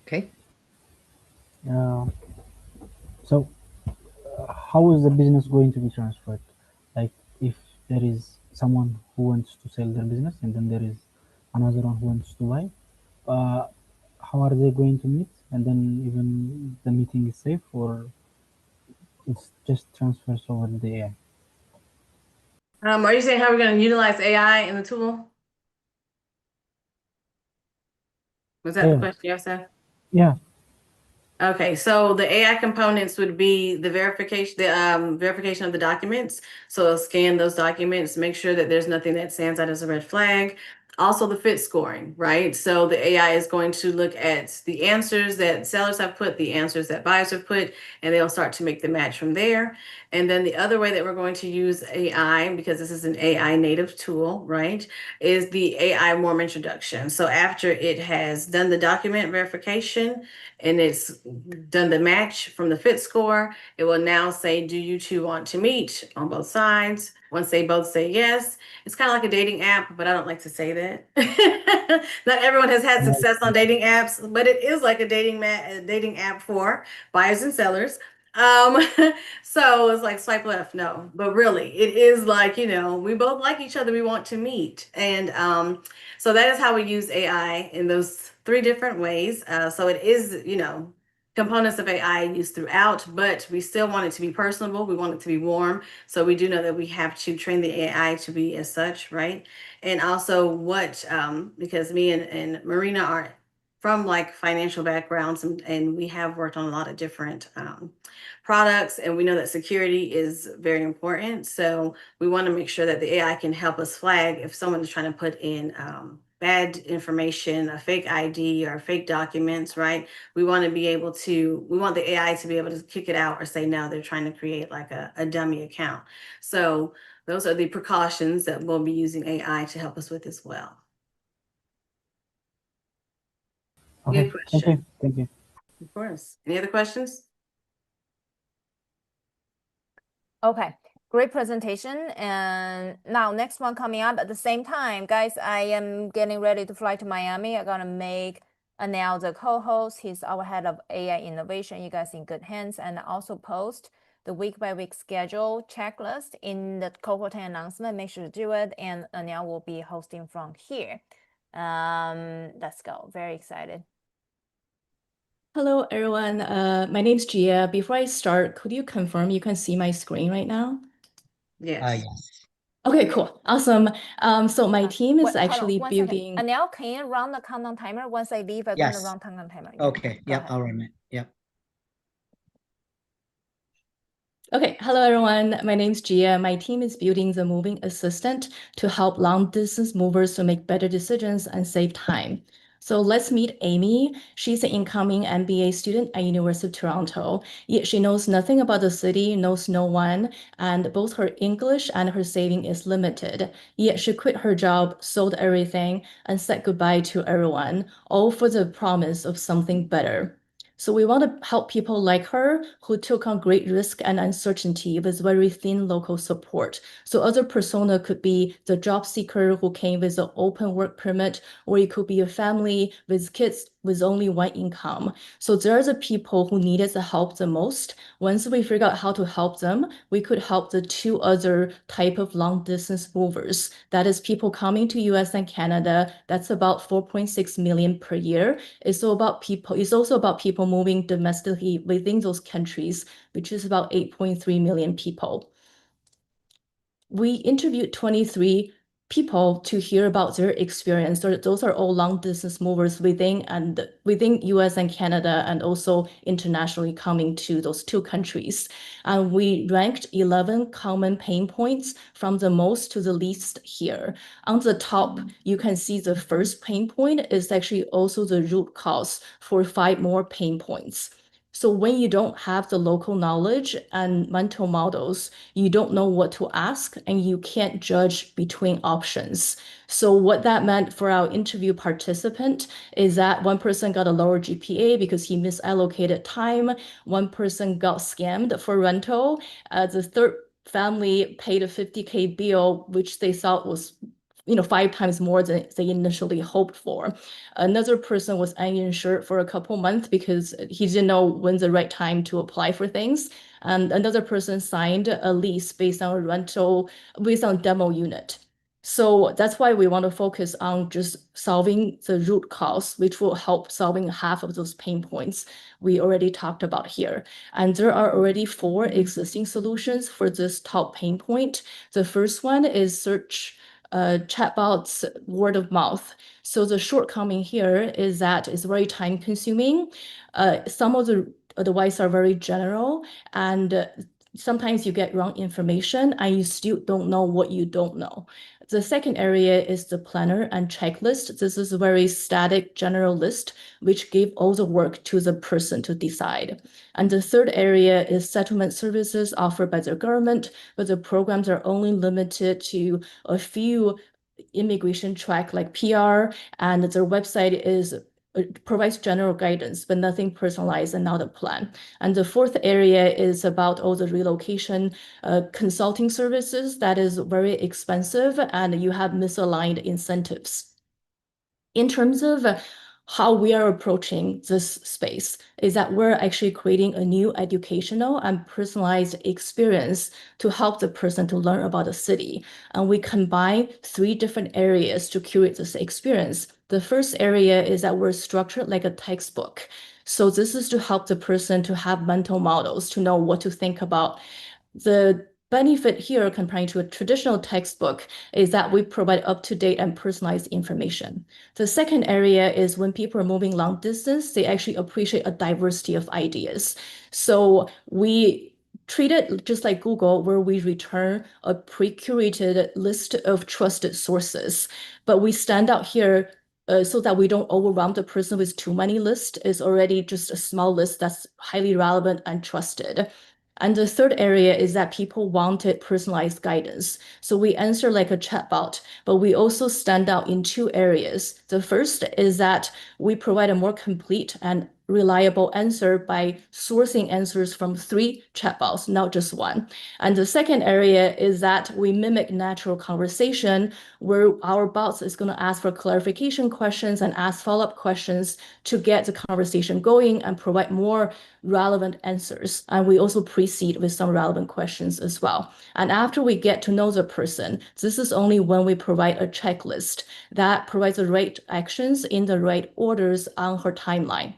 Okay. So how is the business going to be transferred? Like if there is someone who wants to sell their business and then there is another one who wants to buy, how are they going to meet? And then even the meeting is safe, or it's just transfers over the AI? Are you saying how we're going to utilize AI in the tool? Was that the question you asked? Yeah. Okay, so the AI components would be the verification of the documents. So it'll scan those documents, make sure that there's nothing that stands out as a red flag. Also the fit scoring, right? So the AI is going to look at the answers that sellers have put, the answers that buyers have put, and they'll start to make the match from there. And then the other way that we're going to use AI, because this is an AI native tool, right, is the AI warm introduction. So after it has done the document verification and it's done the match from the fit score, it will now say, do you two want to meet on both sides? Once they both say yes, it's kind of like a dating app, but I don't like to say that. Not everyone has had success on dating apps, but it is like a dating app for buyers and sellers. So it's like swipe left, no, but really it is like, we both like each other, we want to meet. And so that is how we use AI in those 3 different ways. So it is, components of AI used throughout, but we still want it to be personable. We want it to be warm. So we do know that we have to train the AI to be as such, right? And also because me and Marina are from like financial backgrounds, and we have worked on a lot of different products, and we know that security is very important. So we want to make sure that the AI can help us flag if someone is trying to put in bad information, a fake ID or fake documents, right? We want the AI to be able to kick it out or say, no, they're trying to create like a dummy account. So those are the precautions that we'll be using AI to help us with as well. Okay, Good question. thank you. Of course. Any other questions? Okay, great presentation. And now next one coming up at the same time. Guys, I am getting ready to fly to Miami. I'm gonna make Anil the co-host. He's our head of AI innovation. You guys in good hands. And also post the week-by-week schedule checklist in the cohort announcement. Make sure to do it. And Anil will be hosting from here. Let's go. Very excited. Hello, everyone. My name's Gia. Before I start, could you confirm you can see my screen right now? Yes. Yes. Okay, cool. Awesome. So my team is Wait, hold on, actually one second. building. Anil, can you run the countdown timer? Once I leave, I'm Yes. gonna run countdown timer. Okay. Go Yep. ahead. I'll run it. Yep. Okay, hello everyone. My name's Gia. My team is building the moving assistant to help long distance movers to make better decisions and save time. So let's meet Amy. She's an incoming MBA student at University of Toronto. Yet she knows nothing about the city, knows no one, and both her English and her saving is limited. Yet she quit her job, sold everything, and said goodbye to everyone, all for the promise of something better. So we want to help people like her who took on great risk and uncertainty with very thin local support. So other persona could be the job seeker who came with an open work permit, or it could be a family with kids with only one income. So there are the people who needed the help the most. Once we figure out how to help them, we could help the two other type of long distance movers. That is people coming to US and Canada. That's about 4.6 million per year. It's also about people moving domestically within those countries, which is about 8.3 million people. We interviewed 23 people to hear about their experience. Those are all long distance movers within US and Canada, and also internationally coming to those two countries. And we ranked 11 common pain points from the most to the least here. On the top, you can see the first pain point is actually also the root cause for 5 more pain points. So when you don't have the local knowledge and mental models, you don't know what to ask and you can't judge between options. So what that meant for our interview participant is that one person got a lower GPA because he misallocated time. One person got scammed for rental. The third family paid a 50K bill, which they thought was 5 times more than they initially hoped for. Another person was uninsured for a couple months because he didn't know when's the right time to apply for things. And another person signed a lease based on demo unit. So that's why we want to focus on just solving the root cause, which will help solving half of those pain points we already talked about here. And there are already 4 existing solutions for this top pain point. The first one is search chatbots word of mouth. So the shortcoming here is that it's very time consuming. Some of the advice are very general, and sometimes you get wrong information and you still don't know what you don't know. The second area is the planner and checklist. This is a very static general list, which give all the work to the person to decide. And the third area is settlement services offered by the government, but the programs are only limited to a few immigration track like PR, and their website provides general guidance, but nothing personalized and not a plan. And the fourth area is about all the relocation consulting services that is very expensive and you have misaligned incentives. In terms of how we are approaching this space is that we're actually creating a new educational and personalized experience to help the person to learn about the city. And we combine 3 different areas to curate this experience. The first area is that we're structured like a textbook. So this is to help the person to have mental models, to know what to think about. The benefit here comparing to a traditional textbook is that we provide up-to-date and personalized information. The second area is when people are moving long distance, they actually appreciate a diversity of ideas. So we treat it just like Google, where we return a pre-curated list of trusted sources. But we stand out here so that we don't overwhelm the person with too many lists. It's already just a small list that's highly relevant and trusted. And the third area is that people wanted personalized guidance. So we answer like a chatbot, but we also stand out in two areas. The first is that we provide a more complete and reliable answer by sourcing answers from 3 chatbots, not just one. And the second area is that we mimic natural conversation where our bots is going to ask for clarification questions and ask follow-up questions to get the conversation going and provide more relevant answers. And we also proceed with some relevant questions as well. And after we get to know the person, this is only when we provide a checklist that provides the right actions in the right orders on her timeline.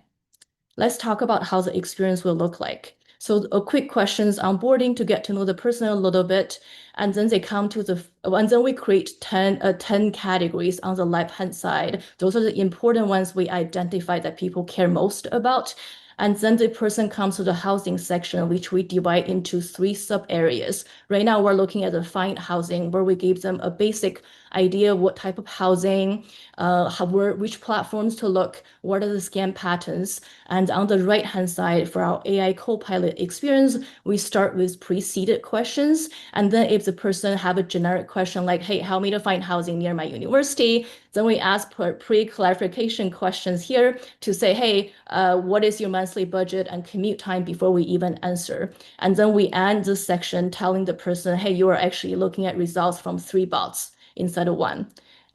Let's talk about how the experience will look like. So a quick questions onboarding to get to know the person a little bit, and then they come to and then we create 10 categories on the left-hand side. Those are the important ones we identify that people care most about. And then the person comes to the housing section, which we divide into 3 sub areas. Right now, we're looking at the find housing, where we give them a basic idea of what type of housing, which platforms to look, what are the scam patterns. And on the right-hand side, for our AI Copilot experience, we start with preceded questions. And then if the person have a generic question like, hey, help me to find housing near my university, then we ask for pre-clarification questions here to say, hey, what is your monthly budget and commute time before we even answer. And then we end this section telling the person, hey, you are actually looking at results from 3 bots instead of 1.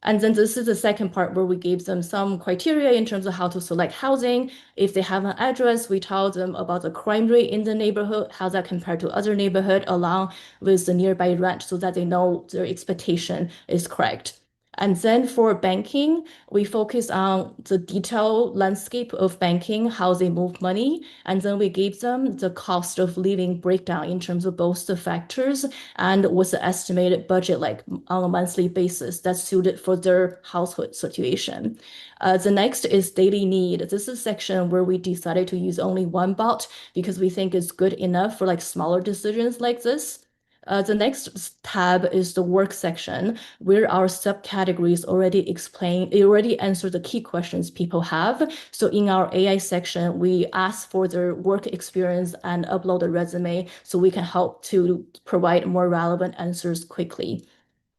And then this is the second part where we gave them some criteria in terms of how to select housing. If they have an address, we tell them about the crime rate in the neighborhood, how that compared to other neighborhood, along with the nearby rent, so that they know their expectation is correct. And then for banking, we focus on the detailed landscape of banking, how they move money. And then we gave them the cost of living breakdown in terms of both the factors and what's the estimated budget like on a monthly basis that's suited for their household situation. The next is daily need. This is a section where we decided to use only 1 bot because we think it's good enough for like smaller decisions like this. The next tab is the work section, where our subcategories already answer the key questions people have. So in our AI section, we ask for their work experience and upload a resume so we can help to provide more relevant answers quickly.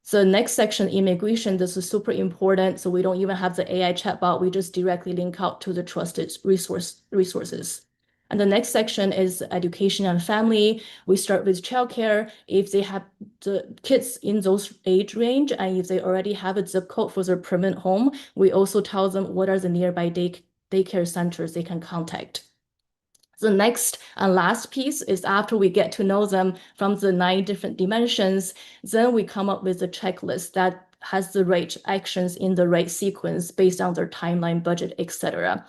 So next section, immigration, this is super important. So we don't even have the AI chatbot, we just directly link out to the trusted resources. And the next section is education and family. We start with childcare. If they have the kids in those age range, and if they already have a zip code for their permanent home, we also tell them what are the nearby daycare centers they can contact. The next and last piece is after we get to know them from the 9 different dimensions, then we come up with a checklist that has the right actions in the right sequence based on their timeline, budget, etc.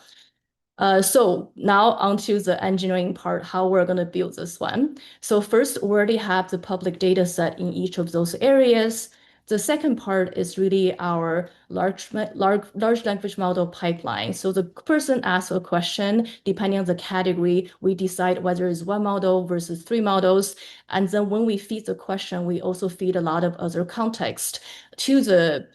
So now onto the engineering part, how we're going to build this one. So first, we already have the public data set in each of those areas. The second part is really our large language model pipeline. So the person asks a question, depending on the category, we decide whether it's 1 model versus 3 models. And then when we feed the question, we also feed a lot of other context to the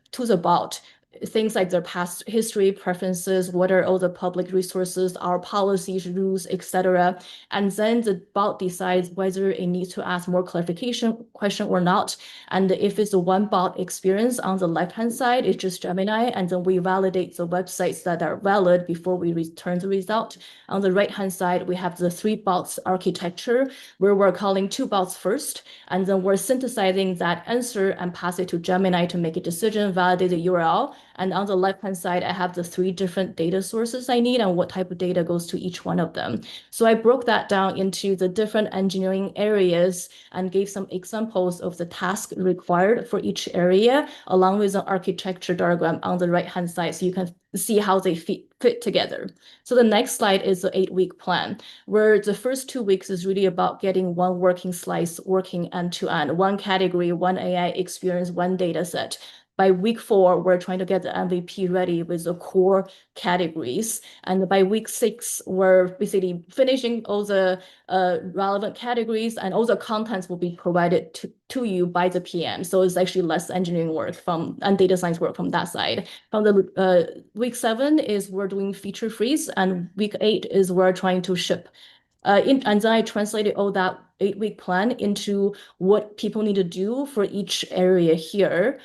bot. Things like their past history, preferences, what are all the public resources, our policies, rules, etc. And then the bot decides whether it needs to ask more clarification question or not. And if it's a 1 bot experience on the left-hand side, it's just Gemini, and then we validate the websites that are valid before we return the result. On the right-hand side, we have the 3 bots architecture, where we're calling 2 bots first, and then we're synthesizing that answer and pass it to Gemini to make a decision, validate the URL. And on the left-hand side, I have the 3 different data sources I need and what type of data goes to each one of them. So I broke that down into the different engineering areas and gave some examples of the task required for each area, along with an architecture diagram on the right-hand side, so you can see how they fit together. So the next slide is the 8-week plan, where the first 2 weeks is really about getting 1 working slice working end-to-end, 1 category, 1 AI experience, 1 data set. By week 4, we're trying to get the MVP ready with the core categories. And by week 6, we're basically finishing all the relevant categories, and all the contents will be provided to you by the PM. So it's actually less engineering work and data science work from that side. From the week 7 is we're doing feature freeze, and week 8 is we're trying to ship And then I translated all that 8-week plan into what people need to do for each area here.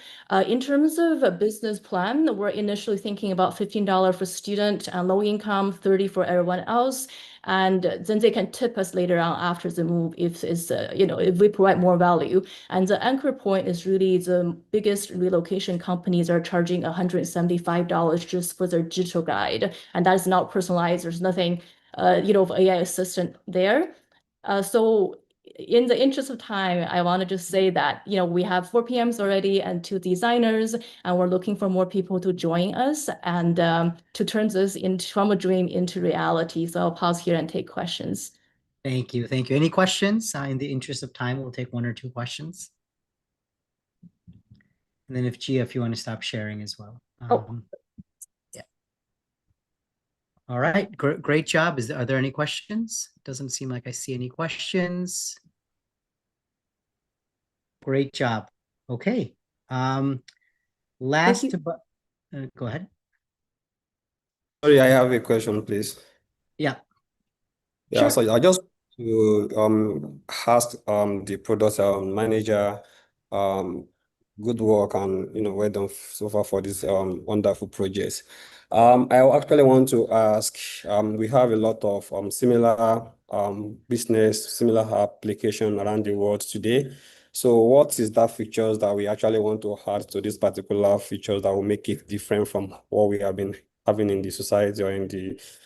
In terms of a business plan, we're initially thinking about $15 for student and low income, 30 for everyone else. And then they can tip us later on after the move if it's, if we provide more value. And the anchor point is really the biggest relocation companies are charging $175 just for their digital guide. And that is not personalized. There's nothing AI assistant there. So in the interest of time, I want to just say that, we have 4 PMs already and 2 designers, and we're looking for more people to join us and to turn this from a dream into reality. So I'll pause here and take questions. Thank you. Thank you. Any questions? In the interest of time, we'll take 1 or 2 questions. And then if you want to stop sharing as well. Yeah. All right. Great job. Are there any questions? Doesn't seem like I see any questions. Great job. Okay. Last, but go ahead. Sorry, I have a question, please. Yeah. Yeah, so I just to ask the product manager good work and well done so far for this wonderful project. I actually want to ask, we have a lot of similar business, similar application around the world today. So what is that features that we actually want to add to this particular features that will make it different from what we have been having in the society or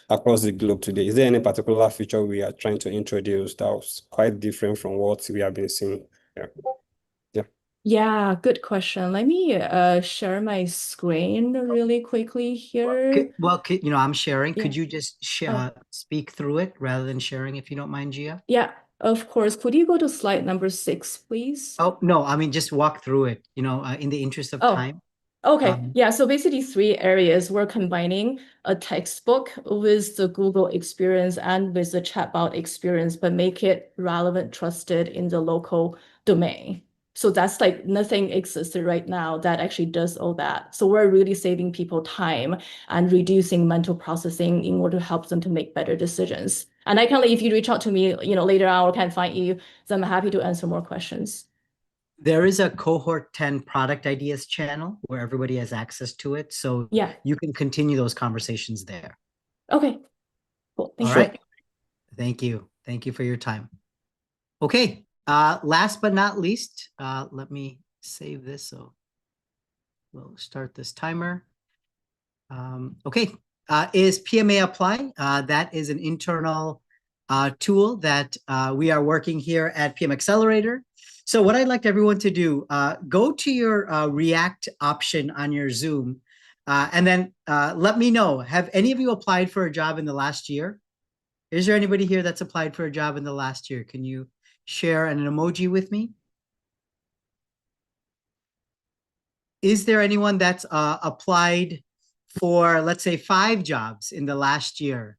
across the globe today? Is there any particular feature we are trying to introduce that was quite different from what we have been seeing? Yeah, good question. Let me share my screen really quickly here. I'm sharing. Yeah. Could you just speak through it rather than sharing, if you don't mind, Gia? Yeah, of course. Could you go to slide number 6, please? Oh, no, I mean, just walk through it, in the interest of time. Okay. Yeah. So basically 3 areas. We're combining a textbook with the Google experience and with the chatbot experience, but make it relevant, trusted in the local domain. So that's like nothing existed right now that actually does all that. So we're really saving people time and reducing mental processing in order to help them to make better decisions. And I can, if you reach out to me, later on or can find you, then I'm happy to answer more questions. There is a Cohort 10 product ideas channel where everybody has access to it. So yeah, you can continue those conversations there. Okay, cool. All right. Thank you. Thank you for your time. Okay. Last but not least, let me save this. So we'll start this timer. Okay. Is PMA Apply? That is an internal tool that we are working here at PM Accelerator. So what I'd like everyone to do, go to your React option on your Zoom, and then let me know, have any of you applied for a job in the last year? Is there anybody here that's applied for a job in the last year? Can you share an emoji with me? Is there anyone that's applied for, let's say, 5 jobs in the last year?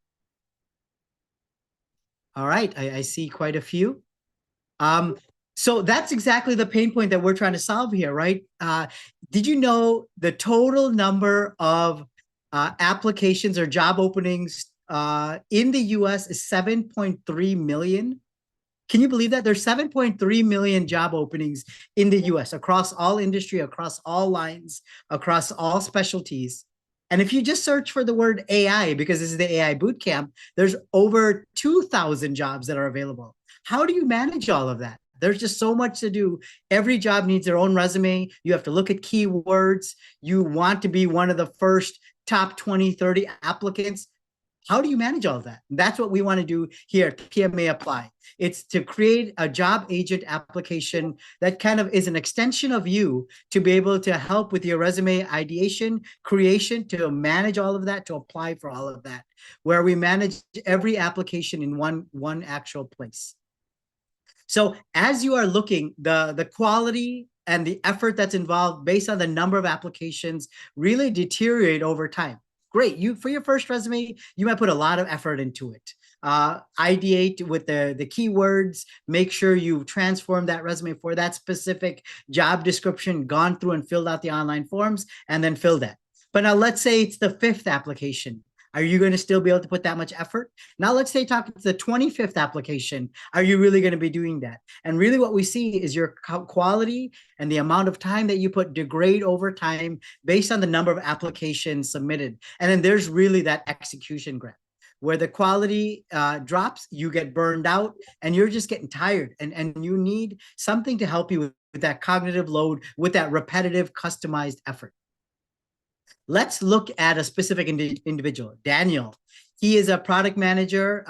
All right, I see quite a few. So that's exactly the pain point that we're trying to solve here, right? Did you know the total number of applications or job openings in the US is 7.3 million? Can you believe that? There's 7.3 million job openings in the US across all industry, across all lines, across all specialties. And if you just search for the word AI, because this is the AI Bootcamp, there's over 2,000 jobs that are available. How do you manage all of that? There's just so much to do. Every job needs their own resume. You have to look at keywords. You want to be one of the first top 20, 30 applicants. How do you manage all of that? That's what we want to do here at PMA Apply. It's to create a job agent application that kind of is an extension of you to be able to help with your resume ideation, creation, to manage all of that, to apply for all of that, where we manage every application in one actual place. So as you are looking, the quality and the effort that's involved based on the number of applications really deteriorate over time. Great, for your first resume, you might put a lot of effort into it. Ideate with the keywords, make sure you transform that resume for that specific job description, gone through and filled out the online forms, and then fill that. But now let's say it's the 5th application. Are you going to still be able to put that much effort? Now, let's say talking to the 25th application, are you really going to be doing that? And really what we see is your quality and the amount of time that you put degrade over time based on the number of applications submitted. And then there's really that execution gap where the quality drops, you get burned out, and you're just getting tired. And you need something to help you with that cognitive load, with that repetitive, customized effort. Let's look at a specific individual, Daniel. He is a product manager.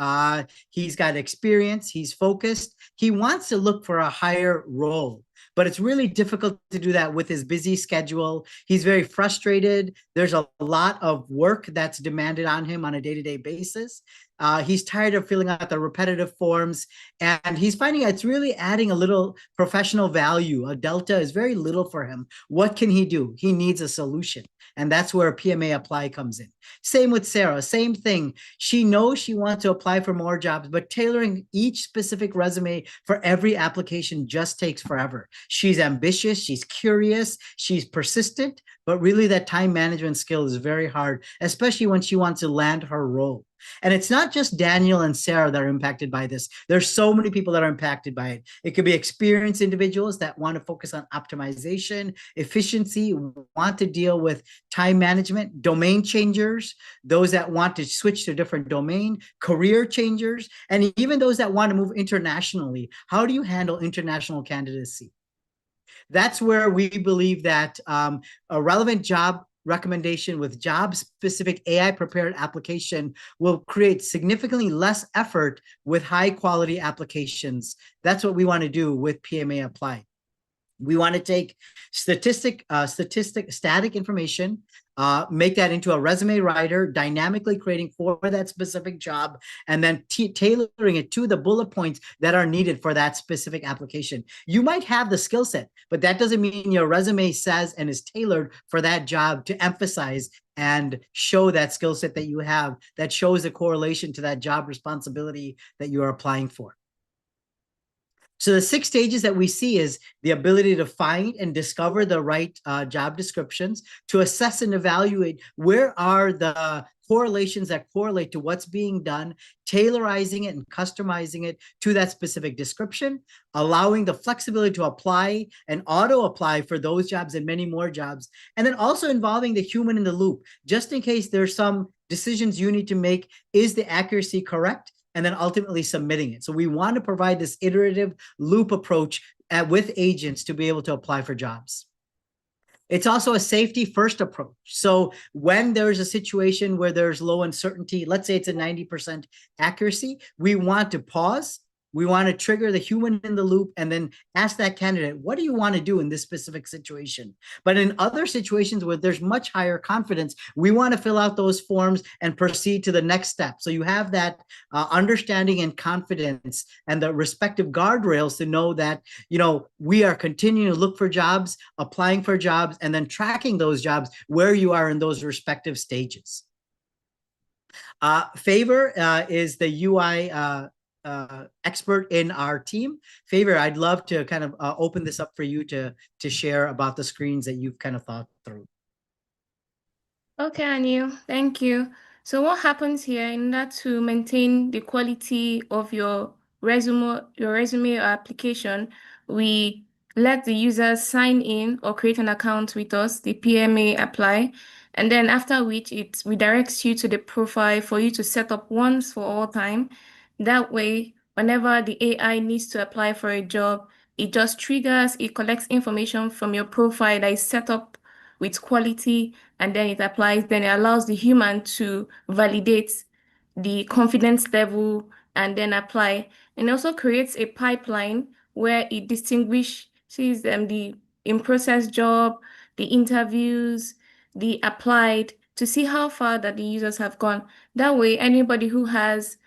He's got experience. He's focused. He wants to look for a higher role, but it's really difficult to do that with his busy schedule. He's very frustrated. There's a lot of work that's demanded on him on a day-to-day basis. He's tired of filling out the repetitive forms, and he's finding it's really adding a little professional value. A delta is very little for him. What can he do? He needs a solution. And that's where PMA Apply comes in. Same with Sarah, same thing. She knows she wants to apply for more jobs, but tailoring each specific resume for every application just takes forever. She's ambitious, she's curious, she's persistent, but really that time management skill is very hard, especially when she wants to land her role. And it's not just Daniel and Sarah that are impacted by this. There's so many people that are impacted by it. It could be experienced individuals that want to focus on optimization, efficiency, want to deal with time management, domain changers, those that want to switch to a different domain, career changers, and even those that want to move internationally. How do you handle international candidacy? That's where we believe that a relevant job recommendation with job-specific AI-prepared application will create significantly less effort with high-quality applications. That's what we want to do with PMA Apply. We want to take static information, make that into a resume writer, dynamically creating for that specific job, and then tailoring it to the bullet points that are needed for that specific application. You might have the skill set, but that doesn't mean your resume says and is tailored for that job to emphasize and show that skill set that you have that shows a correlation to that job responsibility that you are applying for. So the 6 stages that we see is the ability to find and discover the right job descriptions, to assess and evaluate where are the correlations that correlate to what's being done, tailorizing it and customizing it to that specific description, allowing the flexibility to apply and auto-apply for those jobs and many more jobs, and then also involving the human in the loop, just in case there's some decisions you need to make. Is the accuracy correct? And then ultimately submitting it. So we want to provide this iterative loop approach with agents to be able to apply for jobs. It's also a safety first approach. So when there's a situation where there's low uncertainty, let's say it's a 90% accuracy, we want to pause. We want to trigger the human in the loop and then ask that candidate, what do you want to do in this specific situation? But in other situations where there's much higher confidence, we want to fill out those forms and proceed to the next step. So you have that understanding and confidence and the respective guardrails to know that, you know, we are continuing to look for jobs, applying for jobs, and then tracking those jobs where you are in those respective stages. Favor is the UI expert in our team. Favor, I'd love to kind of open this up for you to share about the screens that you've kind of thought through. Okay, Anil, thank you. So what happens here in order to maintain the quality of your resume or application, we let the user sign in or create an account with us, the PMA Apply, and then after which it redirects you to the profile for you to set up once for all time. That way, whenever the AI needs to apply for a job, it just triggers, it collects information from your profile that is set up with quality, and then it applies. Then it allows the human to validate the confidence level and then apply. And also creates a pipeline where it distinguishes the in-process job, the interviews, the applied, to see how far that the users have gone. That way, anybody who has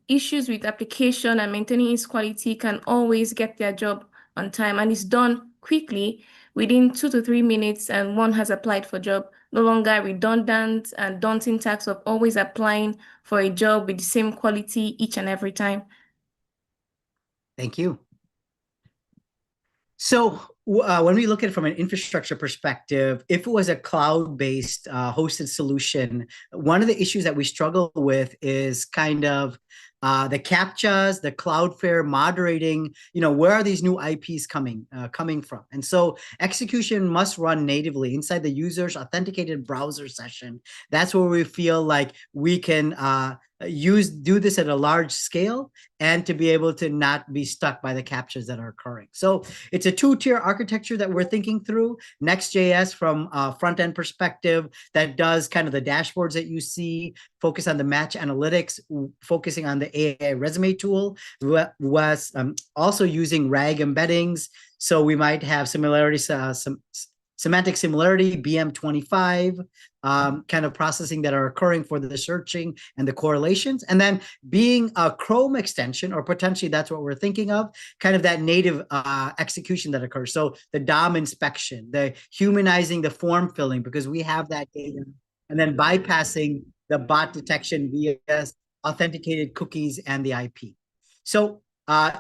issues with application and maintaining its quality can always get their job on time, and it's done quickly within 2 to 3 minutes, and one has applied for a job. No longer redundant and daunting task of always applying for a job with the same quality each and every time. Thank you. So when we look at it from an infrastructure perspective, if it was a cloud-based hosted solution, one of the issues that we struggle with is kind of the CAPTCHAs, the Cloudflare moderating, where are these new IPs coming from? And so execution must run natively inside the user's authenticated browser session. That's where we feel like we can do this at a large scale and to be able to not be stuck by the CAPTCHAs that are occurring. So it's a two-tier architecture that we're thinking through. Next.js from a front-end perspective that does kind of the dashboards that you see, focus on the match analytics, focusing on the AI resume tool, was also using RAG embeddings. So we might have similarities, some semantic similarity, BM25, kind of processing that are occurring for the searching and the correlations. And then being a Chrome extension, or potentially that's what we're thinking of, kind of that native execution that occurs. So the DOM inspection, the humanizing the form filling, because we have that data, and then bypassing the bot detection via authenticated cookies and the IP. So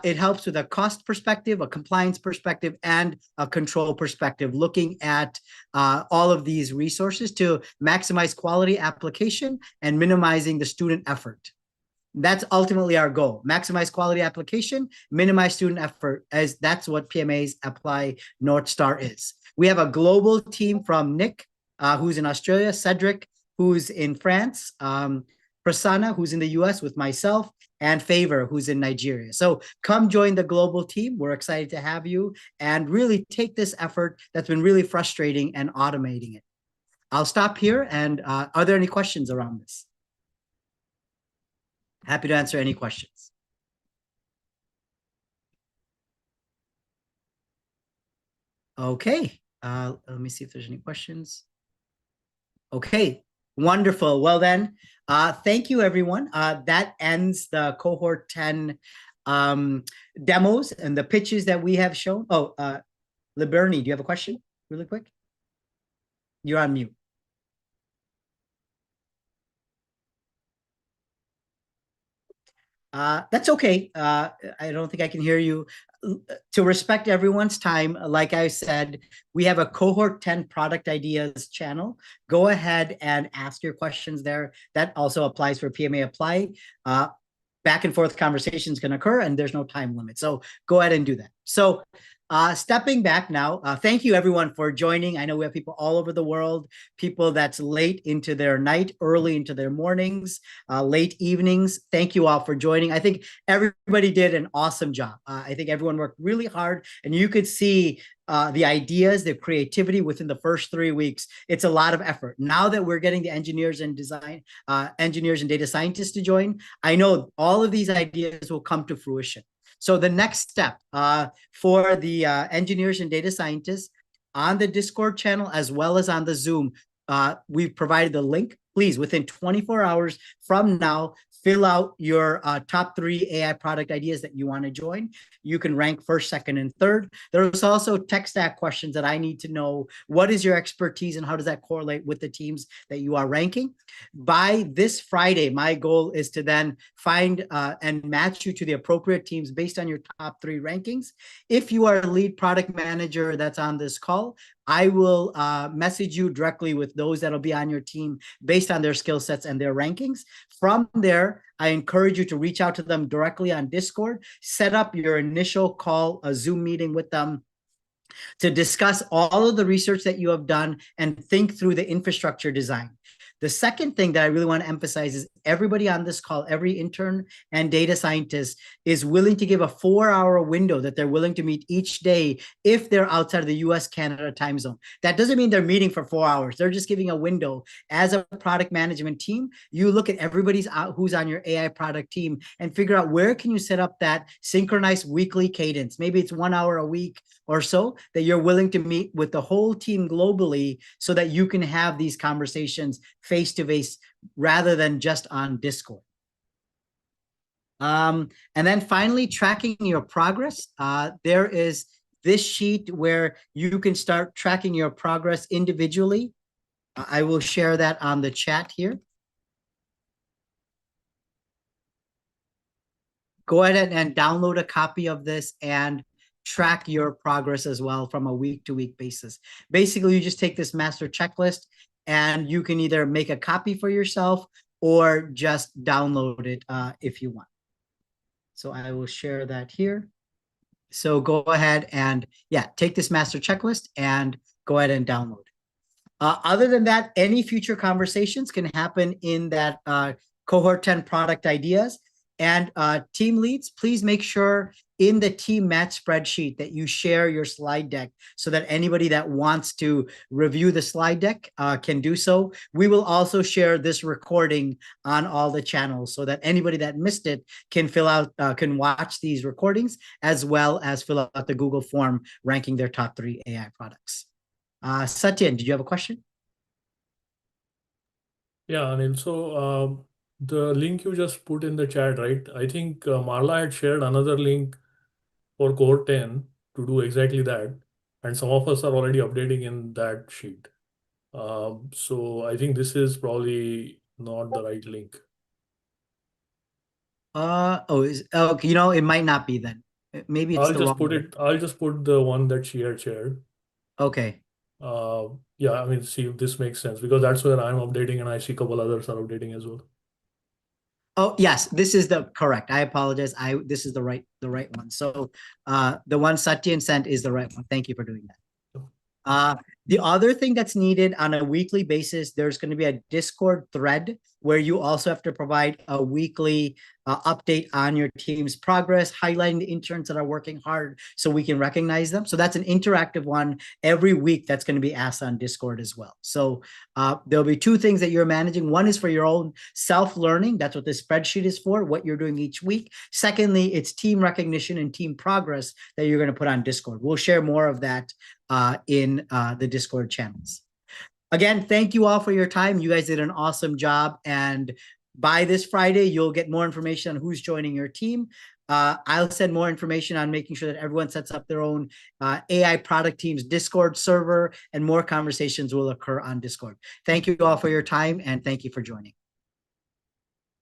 it helps with a cost perspective, a compliance perspective, and a control perspective, looking at all of these resources to maximize quality application and minimizing the student effort. That's ultimately our goal. Maximize quality application, minimize student effort, as that's what PMA's Apply North Star is. We have a global team from Nick, who's in Australia, Cedric, who's in France, Prasanna, who's in the US with myself, and Favor, who's in Nigeria. So come join the global team. We're excited to have you and really take this effort that's been really frustrating and automating it. I'll stop here. And are there any questions around this? Happy to answer any questions. Okay, let me see if there's any questions. Okay, wonderful. Well then, thank you everyone. That ends the cohort 10 demos and the pitches that we have shown. Oh, Liberni, do you have a question really quick? You're on mute. That's okay. I don't think I can hear you. To respect everyone's time, like I said, we have a cohort 10 product ideas channel. Go ahead and ask your questions there. That also applies for PMA Apply. Back and forth conversations can occur and there's no time limit. So go ahead and do that. So stepping back now, thank you everyone for joining. I know we have people all over the world, people that's late into their night, early into their mornings, late evenings. Thank you all for joining. I think everybody did an awesome job. I think everyone worked really hard and you could see the ideas, the creativity within the first 3 weeks. It's a lot of effort. Now that we're getting the engineers and engineers and data scientists to join, I know all of these ideas will come to fruition. So the next step for the engineers and data scientists on the Discord channel, as well as on the Zoom, we've provided the link. Please, within 24 hours from now, fill out your top 3 AI product ideas that you want to join. You can rank first, second, and third. There's also tech stack questions that I need to know. What is your expertise and how does that correlate with the teams that you are ranking? By this Friday, my goal is to then find and match you to the appropriate teams based on your top 3 rankings. If you are a lead product manager that's on this call, I will message you directly with those that'll be on your team based on their skill sets and their rankings. From there, I encourage you to reach out to them directly on Discord, set up your initial call, a Zoom meeting with them to discuss all of the research that you have done and think through the infrastructure design. The second thing that I really want to emphasize is everybody on this call, every intern and data scientist is willing to give a 4-hour window that they're willing to meet each day if they're outside of the US, Canada time zone. That doesn't mean they're meeting for 4 hours. They're just giving a window. As a product management team, you look at everybody's who's on your AI product team and figure out where can you set up that synchronized weekly cadence. Maybe it's 1 hour a week or so that you're willing to meet with the whole team globally so that you can have these conversations face-to-face rather than just on Discord. And then finally, tracking your progress. There is this sheet where you can start tracking your progress individually. I will share that on the chat here. Go ahead and download a copy of this and track your progress as well from a week-to-week basis. Basically, you just take this master checklist and you can either make a copy for yourself or just download it if you want. So I will share that here. So go ahead and take this master checklist and go ahead and download it. Other than that, any future conversations can happen in that cohort 10 product ideas. And team leads, please make sure in the team match spreadsheet that you share your slide deck so that anybody that wants to review the slide deck can do so. We will also share this recording on all the channels so that anybody that missed it can can watch these recordings as well as fill out the Google form ranking their top 3 AI products. Satyan, did you have a question? Yeah, Anil. So the link you just put in the chat, right? I think Marla had shared another link for cohort 10 to do exactly that. And some of us are already updating in that sheet. So I think this is probably not the right link. It might not be then. Maybe it's the wrong one. I'll just put the one that she had shared. Okay. Yeah, I mean, see if this makes sense because that's where I'm updating and I see a couple others are updating as well. Oh, yes, this is the correct. I apologize. This is the right one. So the one Satyan sent is the right one. Thank you for doing that. The other thing that's needed on a weekly basis, there's going to be a Discord thread where you also have to provide a weekly update on your team's progress, highlighting the interns that are working hard so we can recognize them. So that's an interactive one every week that's going to be asked on Discord as well. So there'll be 2 things that you're managing. One is for your own self-learning. That's what this spreadsheet is for, what you're doing each week. Secondly, it's team recognition and team progress that you're going to put on Discord. We'll share more of that in the Discord channels. Again, thank you all for your time. You guys did an awesome job. And by this Friday, you'll get more information on who's joining your team. I'll send more information on making sure that everyone sets up their own AI product team's Discord server, and more conversations will occur on Discord. Thank you all for your time, and thank you for joining.